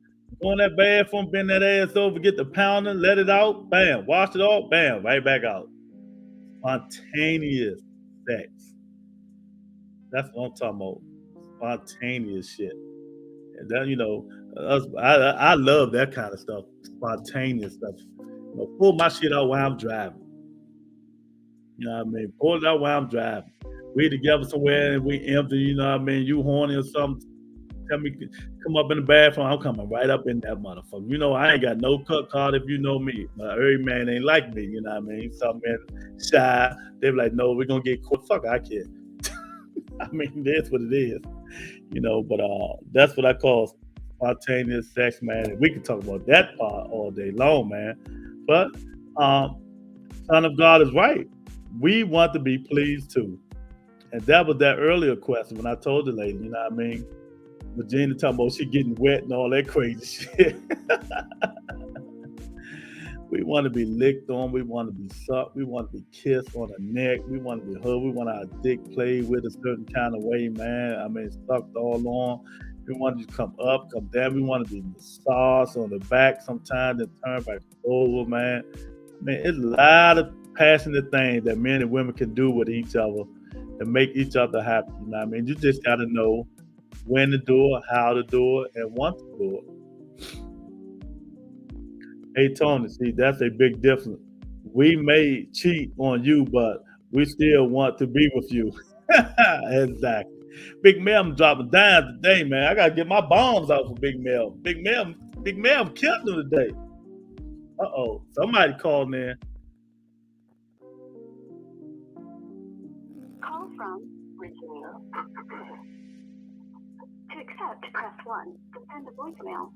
go in that bathroom, bend that ass over, get the pounding, let it out, bam, wash it off, bam, right back out. Spontaneous sex. That's what I'm talking about. Spontaneous shit. And then you know, I love that kind of stuff. Spontaneous stuff. You know, pull my shit out while I'm driving. You know what I mean? Pull it out while I'm driving. We together somewhere and we empty, you know what I mean? You horny or something. Tell me, come up in the bathroom. I'm coming right up in that motherfucker. You know, I ain't got no cut card if you know me. Every man ain't like me, you know what I mean? Some men shy. They be like, no, we're gonna get caught. Fuck, I can't. I mean, that's what it is. You know, but that's what I call spontaneous sex, man. And we can talk about that part all day long, man. But Son of God is right. We want to be pleased too. And that was that earlier question when I told the lady, you know what I mean? Virginia talking about she getting wet and all that crazy shit. We want to be licked on. We want to be sucked. We want to be kissed on the neck. We want to be hugged. We want our dick played with a certain kind of way, man. I mean, sucked all on. We want to come up, come down. We want to be massaged on the back sometimes and turn back over, man. I mean, it's a lot of passionate things that men and women can do with each other to make each other happy. You know what I mean? You just got to know when to do it, how to do it, and want to do it. Hey, Tony, see, that's a big difference. We may cheat on you, but we still want to be with you. Exactly. Big Mel, I'm dropping down today, man. I got to get my bombs out for Big Mel. Big Mel killed him today. Uh-oh. Somebody called in. Call from Virginia. To accept, press 1. To send a voicemail.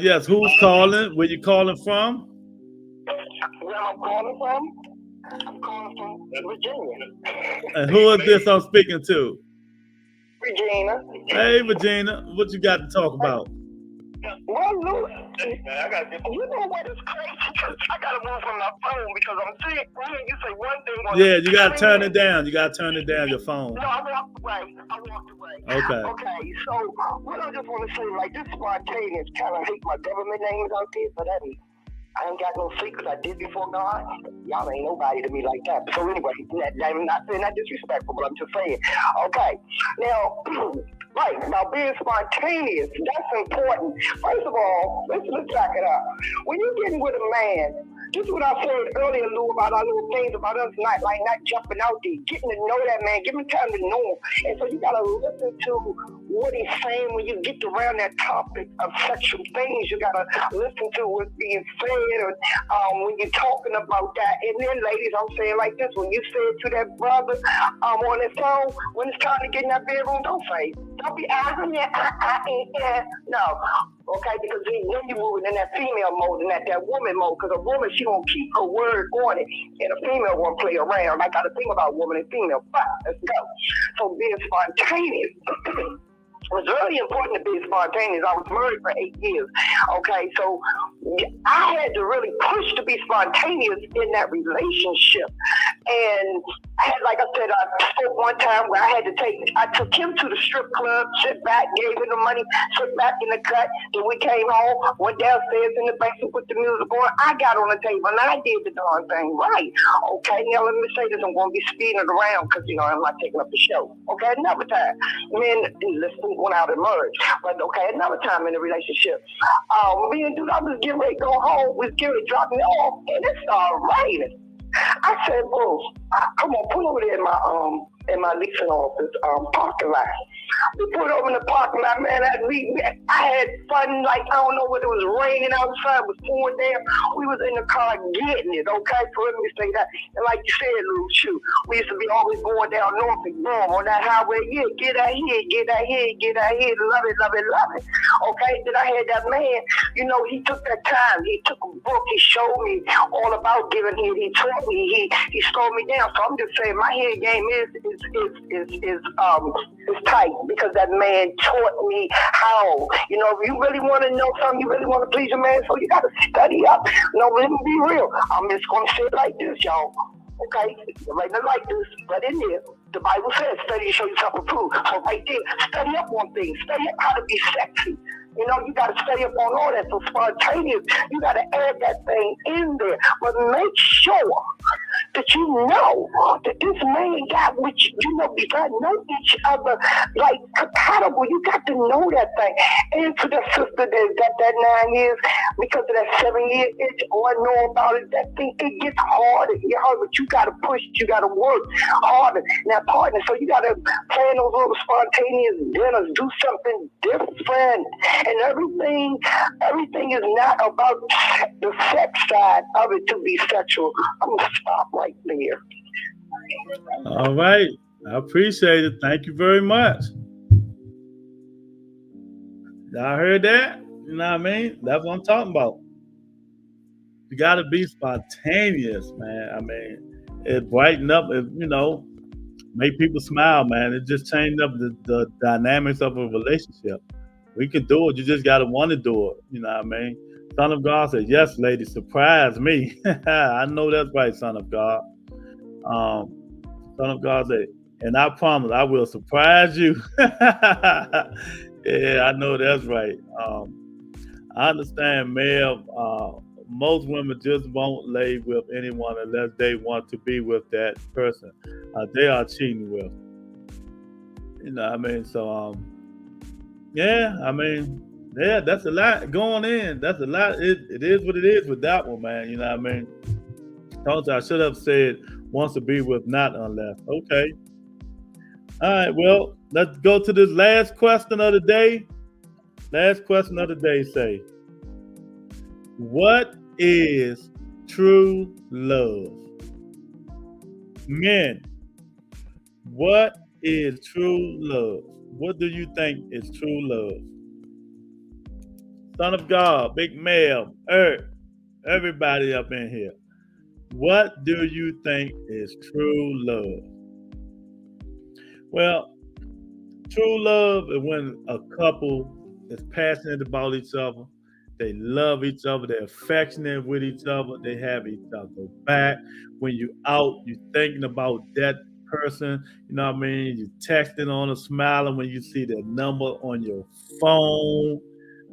Yes, who's calling? Where you calling from? Where I'm calling from? I'm calling from Virginia. And who is this I'm speaking to? Regina. Hey, Virginia, what you got to talk about? Well, Lou, you know what is crazy? I gotta move from my phone because I'm seeing you say one thing. Yeah, you gotta turn it down. You gotta turn it down, your phone. No, I walked away. Okay. Okay, so what I just want to say, like, this spontaneous kind of hate my government names out there, but I ain't got no secrets I did before God. Y'all ain't nobody to me like that. So anyway, I'm not saying that disrespectful, but I'm just saying. Okay, now, right, now being spontaneous, that's important. First of all, let's back it up. When you're getting with a man, This is what I said earlier, Lou, about our little things about us not jumping out there, getting to know that man, giving him time to know him. And so you gotta listen to what he's saying when you get around that topic of sexual things. You gotta listen to what's being said, or when you're talking about that. And then, ladies, I'm saying like this: when you say it to that brother on his phone, when it's time to get in that bedroom, don't say, don't be no. Okay, because then you're moving in that female mode and that woman mode. Because a woman, she gonna keep her word on it, and a female won't play around. I got to think about woman and female. But let's go. So being spontaneous. It was really important to be spontaneous. I was married for 8 years. Okay, so I had to really push to be spontaneous in that relationship. And I had, like I said, I spoke one time where I took him to the strip club, sit back, gave him the money, sit back in the cut. Then we came home, went downstairs in the basement, put the music on. I got on the table and I did the darn thing right. Okay, now let me say this. I'm going to be speeding it around because, I'm not taking up the show. Okay, another time. Men, listen, when I was married. But okay, another time in the relationship. Me and dude, I was getting ready to go home, was getting ready to drop me off, and it started raining. I said, bro, come on, pull over there in my leasing office parking lot. We put over in the parking lot, man. I had fun, like, I don't know whether it was raining outside, it was pouring down. We was in the car getting it, okay? So let me say that. And like you said, Lou, shoot, we used to be always going down Norfolk, boom, on that highway. Yeah, get out here, get out here, get out here. Love it, love it, love it. Okay, then I had that man, he took that time. He took a book. He showed me all about giving head. He taught me. He slowed me down. So I'm just saying my head game is tight because that man taught me how. If you really want to know something, you really want to please a man, so you got to study up. No, let me be real. I'm just going to say it like this, y'all. Okay, you might not like this, but in there, the Bible says, study to show yourself approved. So right there, study up on things. Study up how to be sexy. You got to study up on all that. So spontaneous, you got to add that thing in there. But make sure that you know that this man got with you. You got to know each other like compatible. You got to know that thing. And to the sister that got that 9 years, because of that 7 year itch, all I know about it, that thing, it gets harder. It gets harder, but you got to push. You got to work harder. Now, partner, so you got to plan those little spontaneous dinners. Do something different. And everything is not about the sex side of it to be sexual. I'm going to stop right there. All right. I appreciate it. Thank you very much. Y'all heard that? You know what I mean? That's what I'm talking about. You got to be spontaneous, man. I mean, it brighten up, make people smile, man. It just changed up the dynamics of a relationship. We can do it. You just got to want to do it. You know what I mean? Son of God said, yes, lady, surprise me. I know that's right, Son of God. Son of God said, and I promise I will surprise you. Yeah, I know that's right. I understand, Mel. Most women just won't lay with anyone unless they want to be with that person they are cheating with. You know what I mean? So, that's a lot going in. That's a lot. It is what it is with that one, man. You know what I mean? Told you I should have said wants to be with, not unless. Okay. All right, well, let's go to this last question of the day. Last question of the day say, what is true love? Men, what is true love? What do you think is true love? Son of God, Big Mel, Earth, everybody up in here. What do you think is true love? Well, true love is when a couple is passionate about each other. They love each other. They're affectionate with each other. They have each other back. When you're out, you're thinking about that person. You know what I mean? You're texting on her, smiling when you see their number on your phone.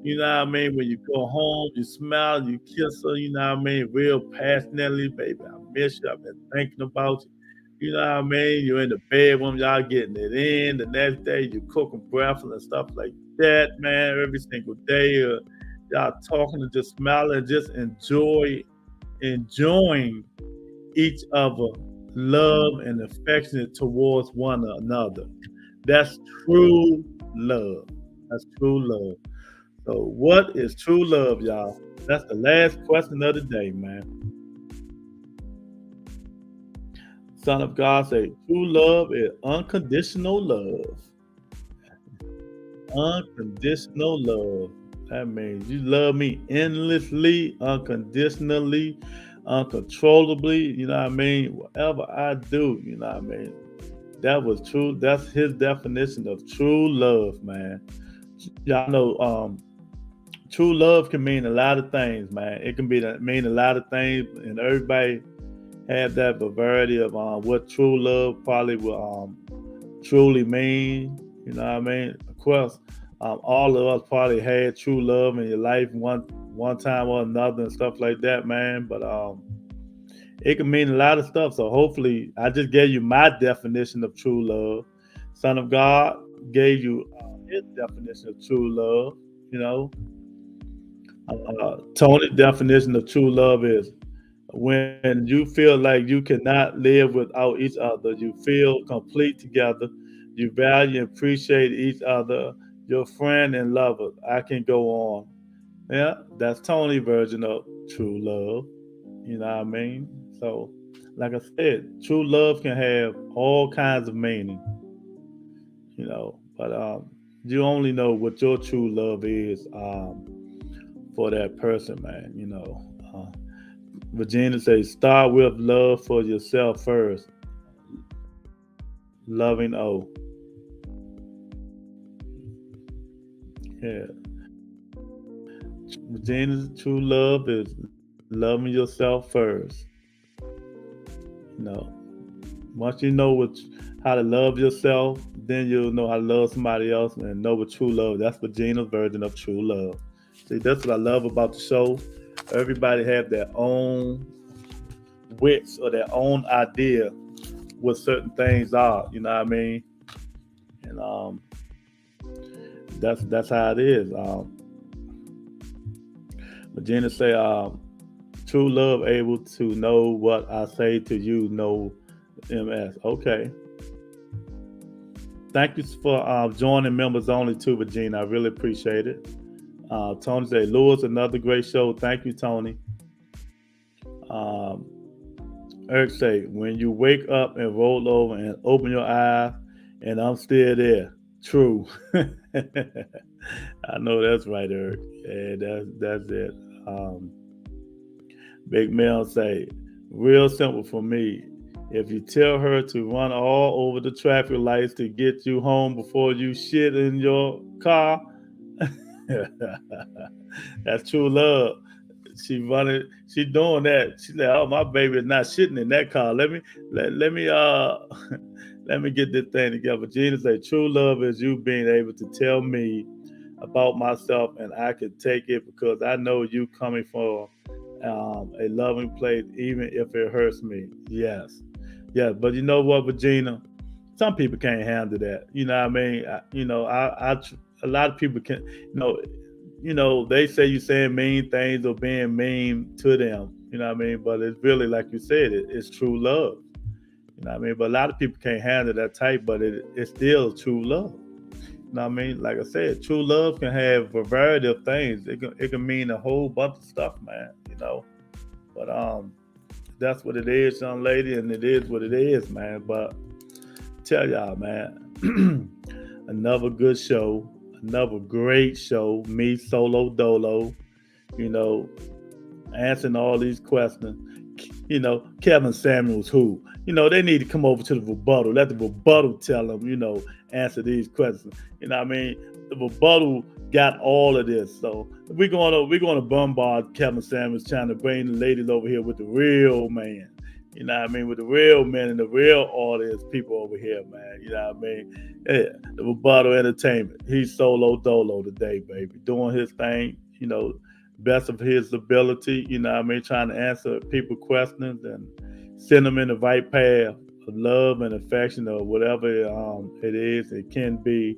You know what I mean? When you go home, you smile, you kiss her. You know what I mean? Real passionately, baby, I miss you. I've been thinking about you. You know what I mean? You're in the bedroom, y'all getting it in. The next day, you're cooking breakfast and stuff like that, man. Every single day, y'all talking and just smiling and just enjoy enjoying each other love and affectionate towards one another. That's true love. That's true love. So, what is true love, y'all? That's the last question of the day, man. Son of God say, true love is unconditional love. Unconditional love. That means you love me endlessly, unconditionally, uncontrollably. You know what I mean? Whatever I do, you know what I mean? That was true. That's his definition of true love, man. Y'all know true love can mean a lot of things, man. It can mean a lot of things, and everybody have that variety of what true love probably will truly mean. You know what I mean? Of course, all of us probably had true love in your life one time or another and stuff like that, man. But it can mean a lot of stuff. So hopefully, I just gave you my definition of true love. Son of God gave you his definition of true love. You know, Tony's definition of true love is when you feel like you cannot live without each other, you feel complete together, you value and appreciate each other, your friend and lover. I can go on. Yeah, that's Tony's version of true love. You know what I mean? So, like I said, true love can have all kinds of meaning, but you only know what your true love is for that person, man. Virginia says, start with love for yourself first. Loving O. Yeah. Virginia's true love is loving yourself first. Once you know how to love yourself, then you'll know how to love somebody else and know what true love. That's Virginia's version of true love. See, that's what I love about the show. Everybody have their own wits or their own idea what certain things are. You know what I mean? And that's how it is. Virginia say, true love able to know what I say to you, no MS. Okay. Thank you for joining members only too, Virginia. I really appreciate it. Tony say, Lewis, another great show. Thank you, Tony. Eric say, when you wake up and roll over and open your eyes and I'm still there. True. I know that's right, Eric. Yeah, that's it. Big Mel say, real simple for me. If you tell her to run all over the traffic lights to get you home before you shit in your car, that's true love. She doing that. She like, oh, my baby is not shitting in that car. Let me let me get this thing together. Gina say, true love is you being able to tell me about myself and I can take it because I know you coming from a loving place, even if it hurts me. Yes. But you know what, Regina? Some people can't handle that. You know what I mean? A lot of people can, they say you saying mean things or being mean to them. You know what I mean? But it's really, like you said, it's true love. You know what I mean? But a lot of people can't handle that type, but it's still true love. You know what I mean? Like I said, true love can have a variety of things. It can mean a whole bunch of stuff, man. But that's what it is, young lady, and it is what it is, man. But tell y'all, man, another good show, another great show. Me solo dolo, answering all these questions. Kevin Samuels, who, they need to come over to the rebuttal. Let the rebuttal tell them, answer these questions. You know what I mean? The rebuttal got all of this. So we're gonna bombard Kevin Samuels trying to bring the ladies over here with the real man. You know what I mean? With the real men and the real audience people over here, man. You know what I mean? Yeah, the rebuttal entertainment. He's solo dolo today, baby. Doing his thing, best of his ability, you know what I mean? Trying to answer people questions and send them in the right path of love and affection or whatever it is, it can be.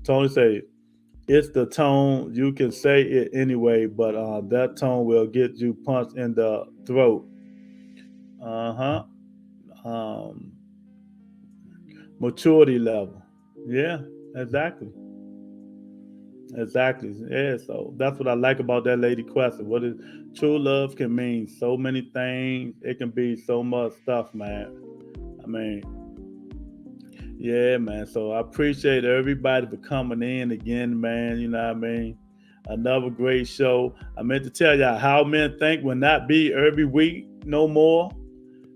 Tony say, It's the tone. You can say it anyway, but that tone will get you punched in the throat. Uh-huh. Um, Maturity level. Yeah, exactly. Exactly. Yeah, so that's what I like about that lady question. What is true love can mean so many things. It can be so much stuff, man. I mean, yeah, man. So I appreciate everybody for coming in again, man. You know what I mean? Another great show. I meant to tell y'all how men think will not be every week no more.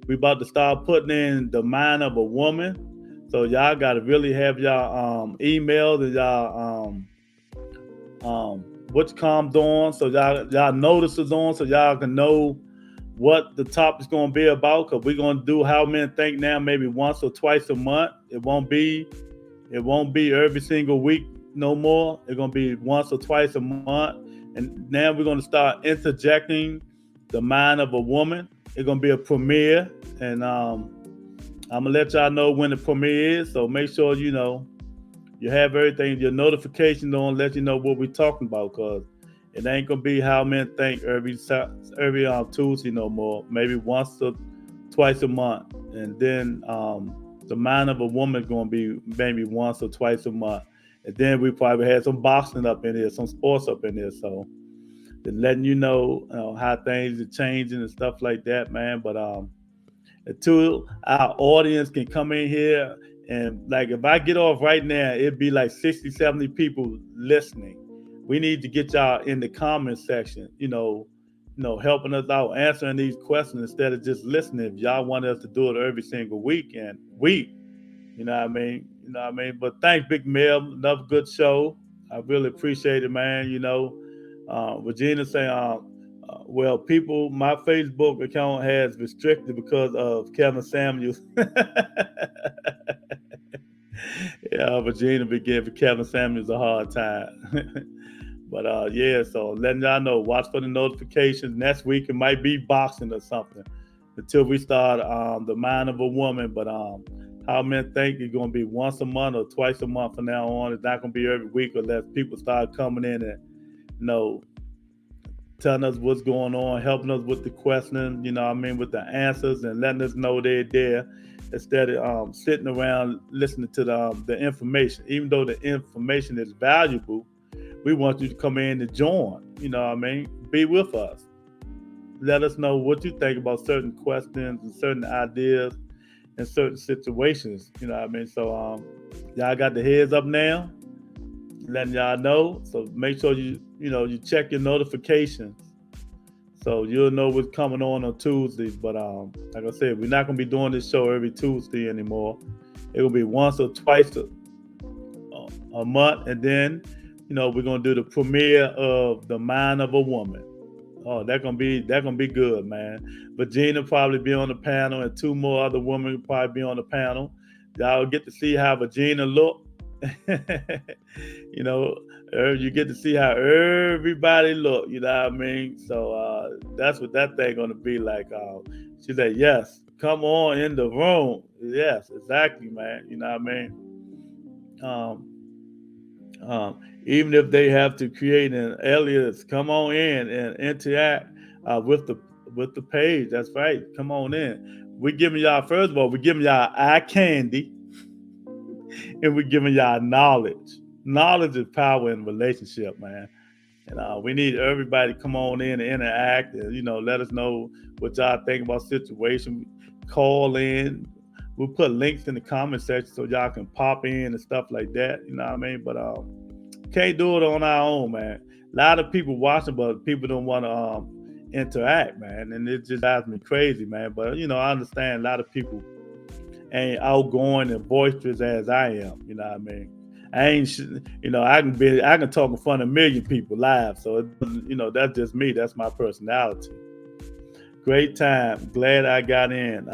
We about to start putting in the mind of a woman. So y'all gotta really have y'all emails and y'all what's comes on, so y'all notices on, so y'all can know what the topic's gonna be about. Cause we're gonna do how men think now, maybe once or twice a month. It won't be every single week no more. It's gonna be once or twice a month. And now we're gonna start interjecting the mind of a woman. It's gonna be a premiere, and I'm gonna let y'all know when the premiere is. So make sure you have everything, your notifications on, let you know what we're talking about, cause it ain't gonna be how men think every Tuesday no more. Maybe once or twice a month, and then the mind of a woman is gonna be maybe once or twice a month, and then we probably had some boxing up in here, some sports up in here, so just letting how things are changing and stuff like that, man. But until our audience can come in here, and like if I get off right now, it'd be like 60, 70 people listening. We need to get y'all in the comment section, helping us out, answering these questions instead of just listening. If y'all want us to do it every single week and week, you know what I mean? You know what I mean? But thanks, Big Mel. Another good show. I really appreciate it, man. Regina saying, well, people, my Facebook account has restricted because of Kevin Samuels. Yeah, Regina been giving Kevin Samuels a hard time. But yeah, so letting y'all know, watch for the notifications. Next week it might be boxing or something until we start the mind of a woman. But how men think it's gonna be once a month or twice a month from now on. It's not gonna be every week unless people start coming in and telling us what's going on, helping us with the questioning, with the answers, and letting us know they're there instead of sitting around listening to the information. Even though the information is valuable, we want you to come in and join, be with us. Let us know what you think about certain questions and certain ideas and certain situations, So y'all got the heads up now, letting y'all know. So make sure you check your notifications so you'll know what's coming on Tuesdays. But like I said, we're not gonna be doing this show every Tuesday anymore. It will be once or twice a month, and then we're gonna do the premiere of The Mind of a Woman. Oh, that's gonna be good, man. Virginia probably be on the panel, and two more other women will probably be on the panel. Y'all get to see how Virginia look. You get to see how everybody look. You know what I mean? So that's what that thing gonna be like. She said, "Yes, come on in the room." Yes, exactly, man. You know what I mean? Even if they have to create an alias, come on in and interact with the page. That's right. Come on in. We're giving y'all, first of all, we're giving y'all eye candy, and we're giving y'all knowledge. Knowledge is power in relationship, man. And we need everybody to come on in and interact, and let us know what y'all think about situation. Call in. We'll put links in the comment section so y'all can pop in and stuff like that. You know what I mean? But can't do it on our own, man. A lot of people watching, but people don't want to interact, man. And it just drives me crazy, man. But I understand a lot of people ain't outgoing and boisterous as I am. You know what I mean? I can talk in front of 1 million people live. So that's just me. That's my personality. Great time. Glad I got in.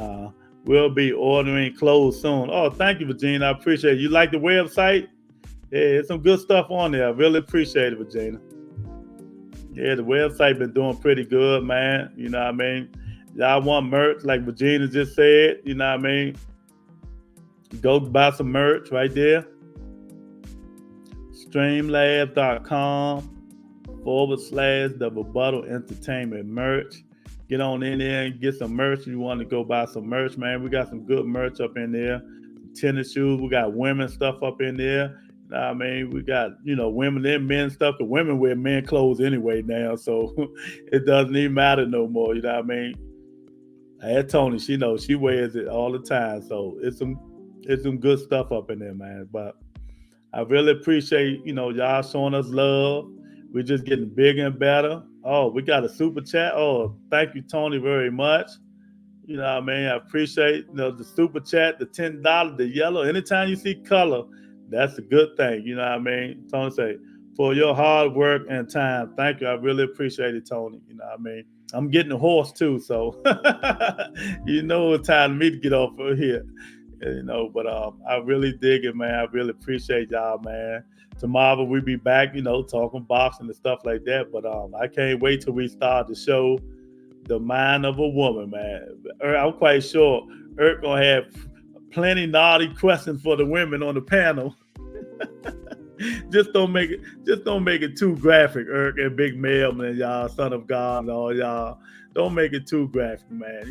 We'll be ordering clothes soon. Oh, thank you, Virginia. I appreciate it. You like the website? Yeah, there's some good stuff on there. I really appreciate it, Virginia. Yeah, the website been doing pretty good, man. You know what I mean? Y'all want merch, like Virginia just said. You know what I mean? Go buy some merch right there. streamlabs.com/the Rebuttal Entertainment merch. Get on in there and get some merch. If you want to go buy some merch, man, we got some good merch up in there. Tennis shoes, we got women's stuff up in there. I mean, we got, women and men stuff. The women wear men clothes anyway now, so it doesn't even matter no more. You know what I mean? I had Tony, she knows, she wears it all the time. So it's some good stuff up in there, man. But I really appreciate, y'all showing us love. We're just getting bigger and better. Oh, we got a super chat. Oh, thank you, Tony, very much. You know what I mean? I appreciate, the super chat, the $10, the yellow. Anytime you see color, that's a good thing. You know what I mean? Tony say, for your hard work and time. Thank you. I really appreciate it, Tony. You know what I mean? I'm getting a horse too, so it's time for me to get off of here. But I really dig it, man. I really appreciate y'all, man. Tomorrow we'll be back, talking boxing and stuff like that. But I can't wait till we start the show, The Mind of a Woman, man. I'm quite sure Eric gonna have plenty naughty questions for the women on the panel. Just don't make it too graphic, Eric and Big Mel, man, y'all, Son of God and all y'all. Don't make it too graphic, man.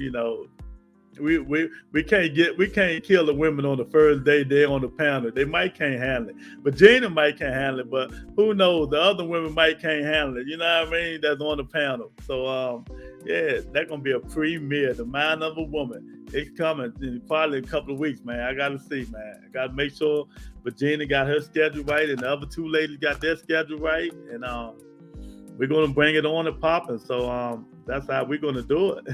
We can't kill the women on the first day they're on the panel. They might can't handle it. But Gina might can't handle it, but who knows? The other women might can't handle it. You know what I mean? That's on the panel. So that's gonna be a premiere, The Mind of a Woman. It's coming in probably a couple of weeks, man. I gotta see, man. I gotta make sure Virginia got her schedule right and the other two ladies got their schedule right. And we're gonna bring it on and popping. So that's how we're gonna do it.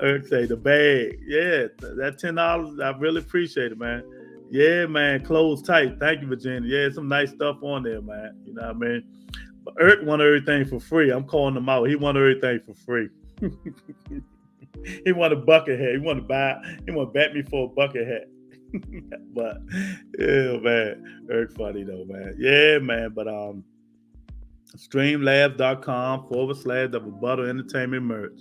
Eric say the bag. Yeah, that $10, I really appreciate it, man. Yeah, man, close tight. Thank you, Virginia. Yeah, some nice stuff on there, man. You know what I mean? But Eric want everything for free. I'm calling him out. He want everything for free. He want a bucket hat. He want to bat me for a bucket hat. But yeah, man. Eric funny though, man. Yeah, man. But streamlabs.com/the Rebuttal Entertainment merch.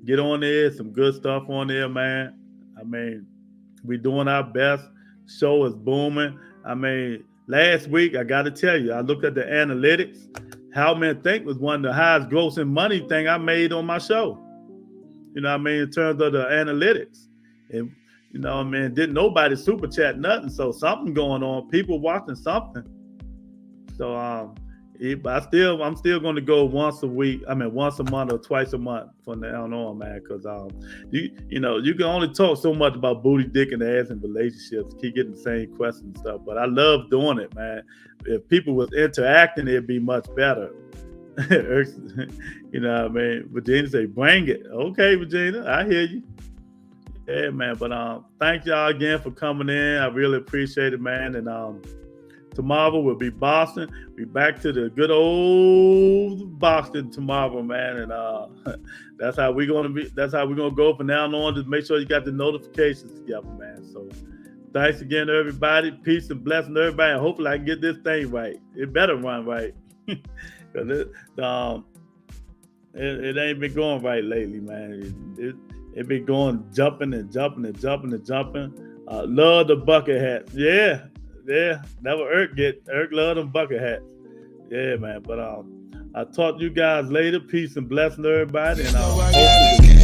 Get on there, some good stuff on there, man. I mean, we're doing our best. Show is booming. I mean, last week, I got to tell you, I looked at the analytics. How Men Think was one of the highest grossing money thing I made on my show. You know what I mean? In terms of the analytics. And, didn't nobody super chat nothing. So something going on. People watching something. So, but I'm still going to go once a week. I mean, once a month or twice a month from now on, man. Because you can only talk so much about booty, dick, and ass and relationships. Keep getting the same questions and stuff. But I love doing it, man. If people was interacting, it'd be much better. You know what I mean? Virginia say, bring it. Okay, Virginia, I hear you. Yeah, man. But thank y'all again for coming in. I really appreciate it, man. And tomorrow we'll be boxing. Be back to the good old boxing tomorrow, man. And that's how we're gonna be. That's how we're gonna go from now on. Just make sure you got the notifications together, man. So thanks again to everybody. Peace and blessing to everybody. And hopefully I can get this thing right. It better run right. Because it ain't been going right lately, man. It been going jumping and jumping and jumping and jumping. Love the bucket hats. Yeah. Never Eric love them bucket hats. Yeah, man. But I'll talk to you guys later. Peace and blessing to everybody. And hopefully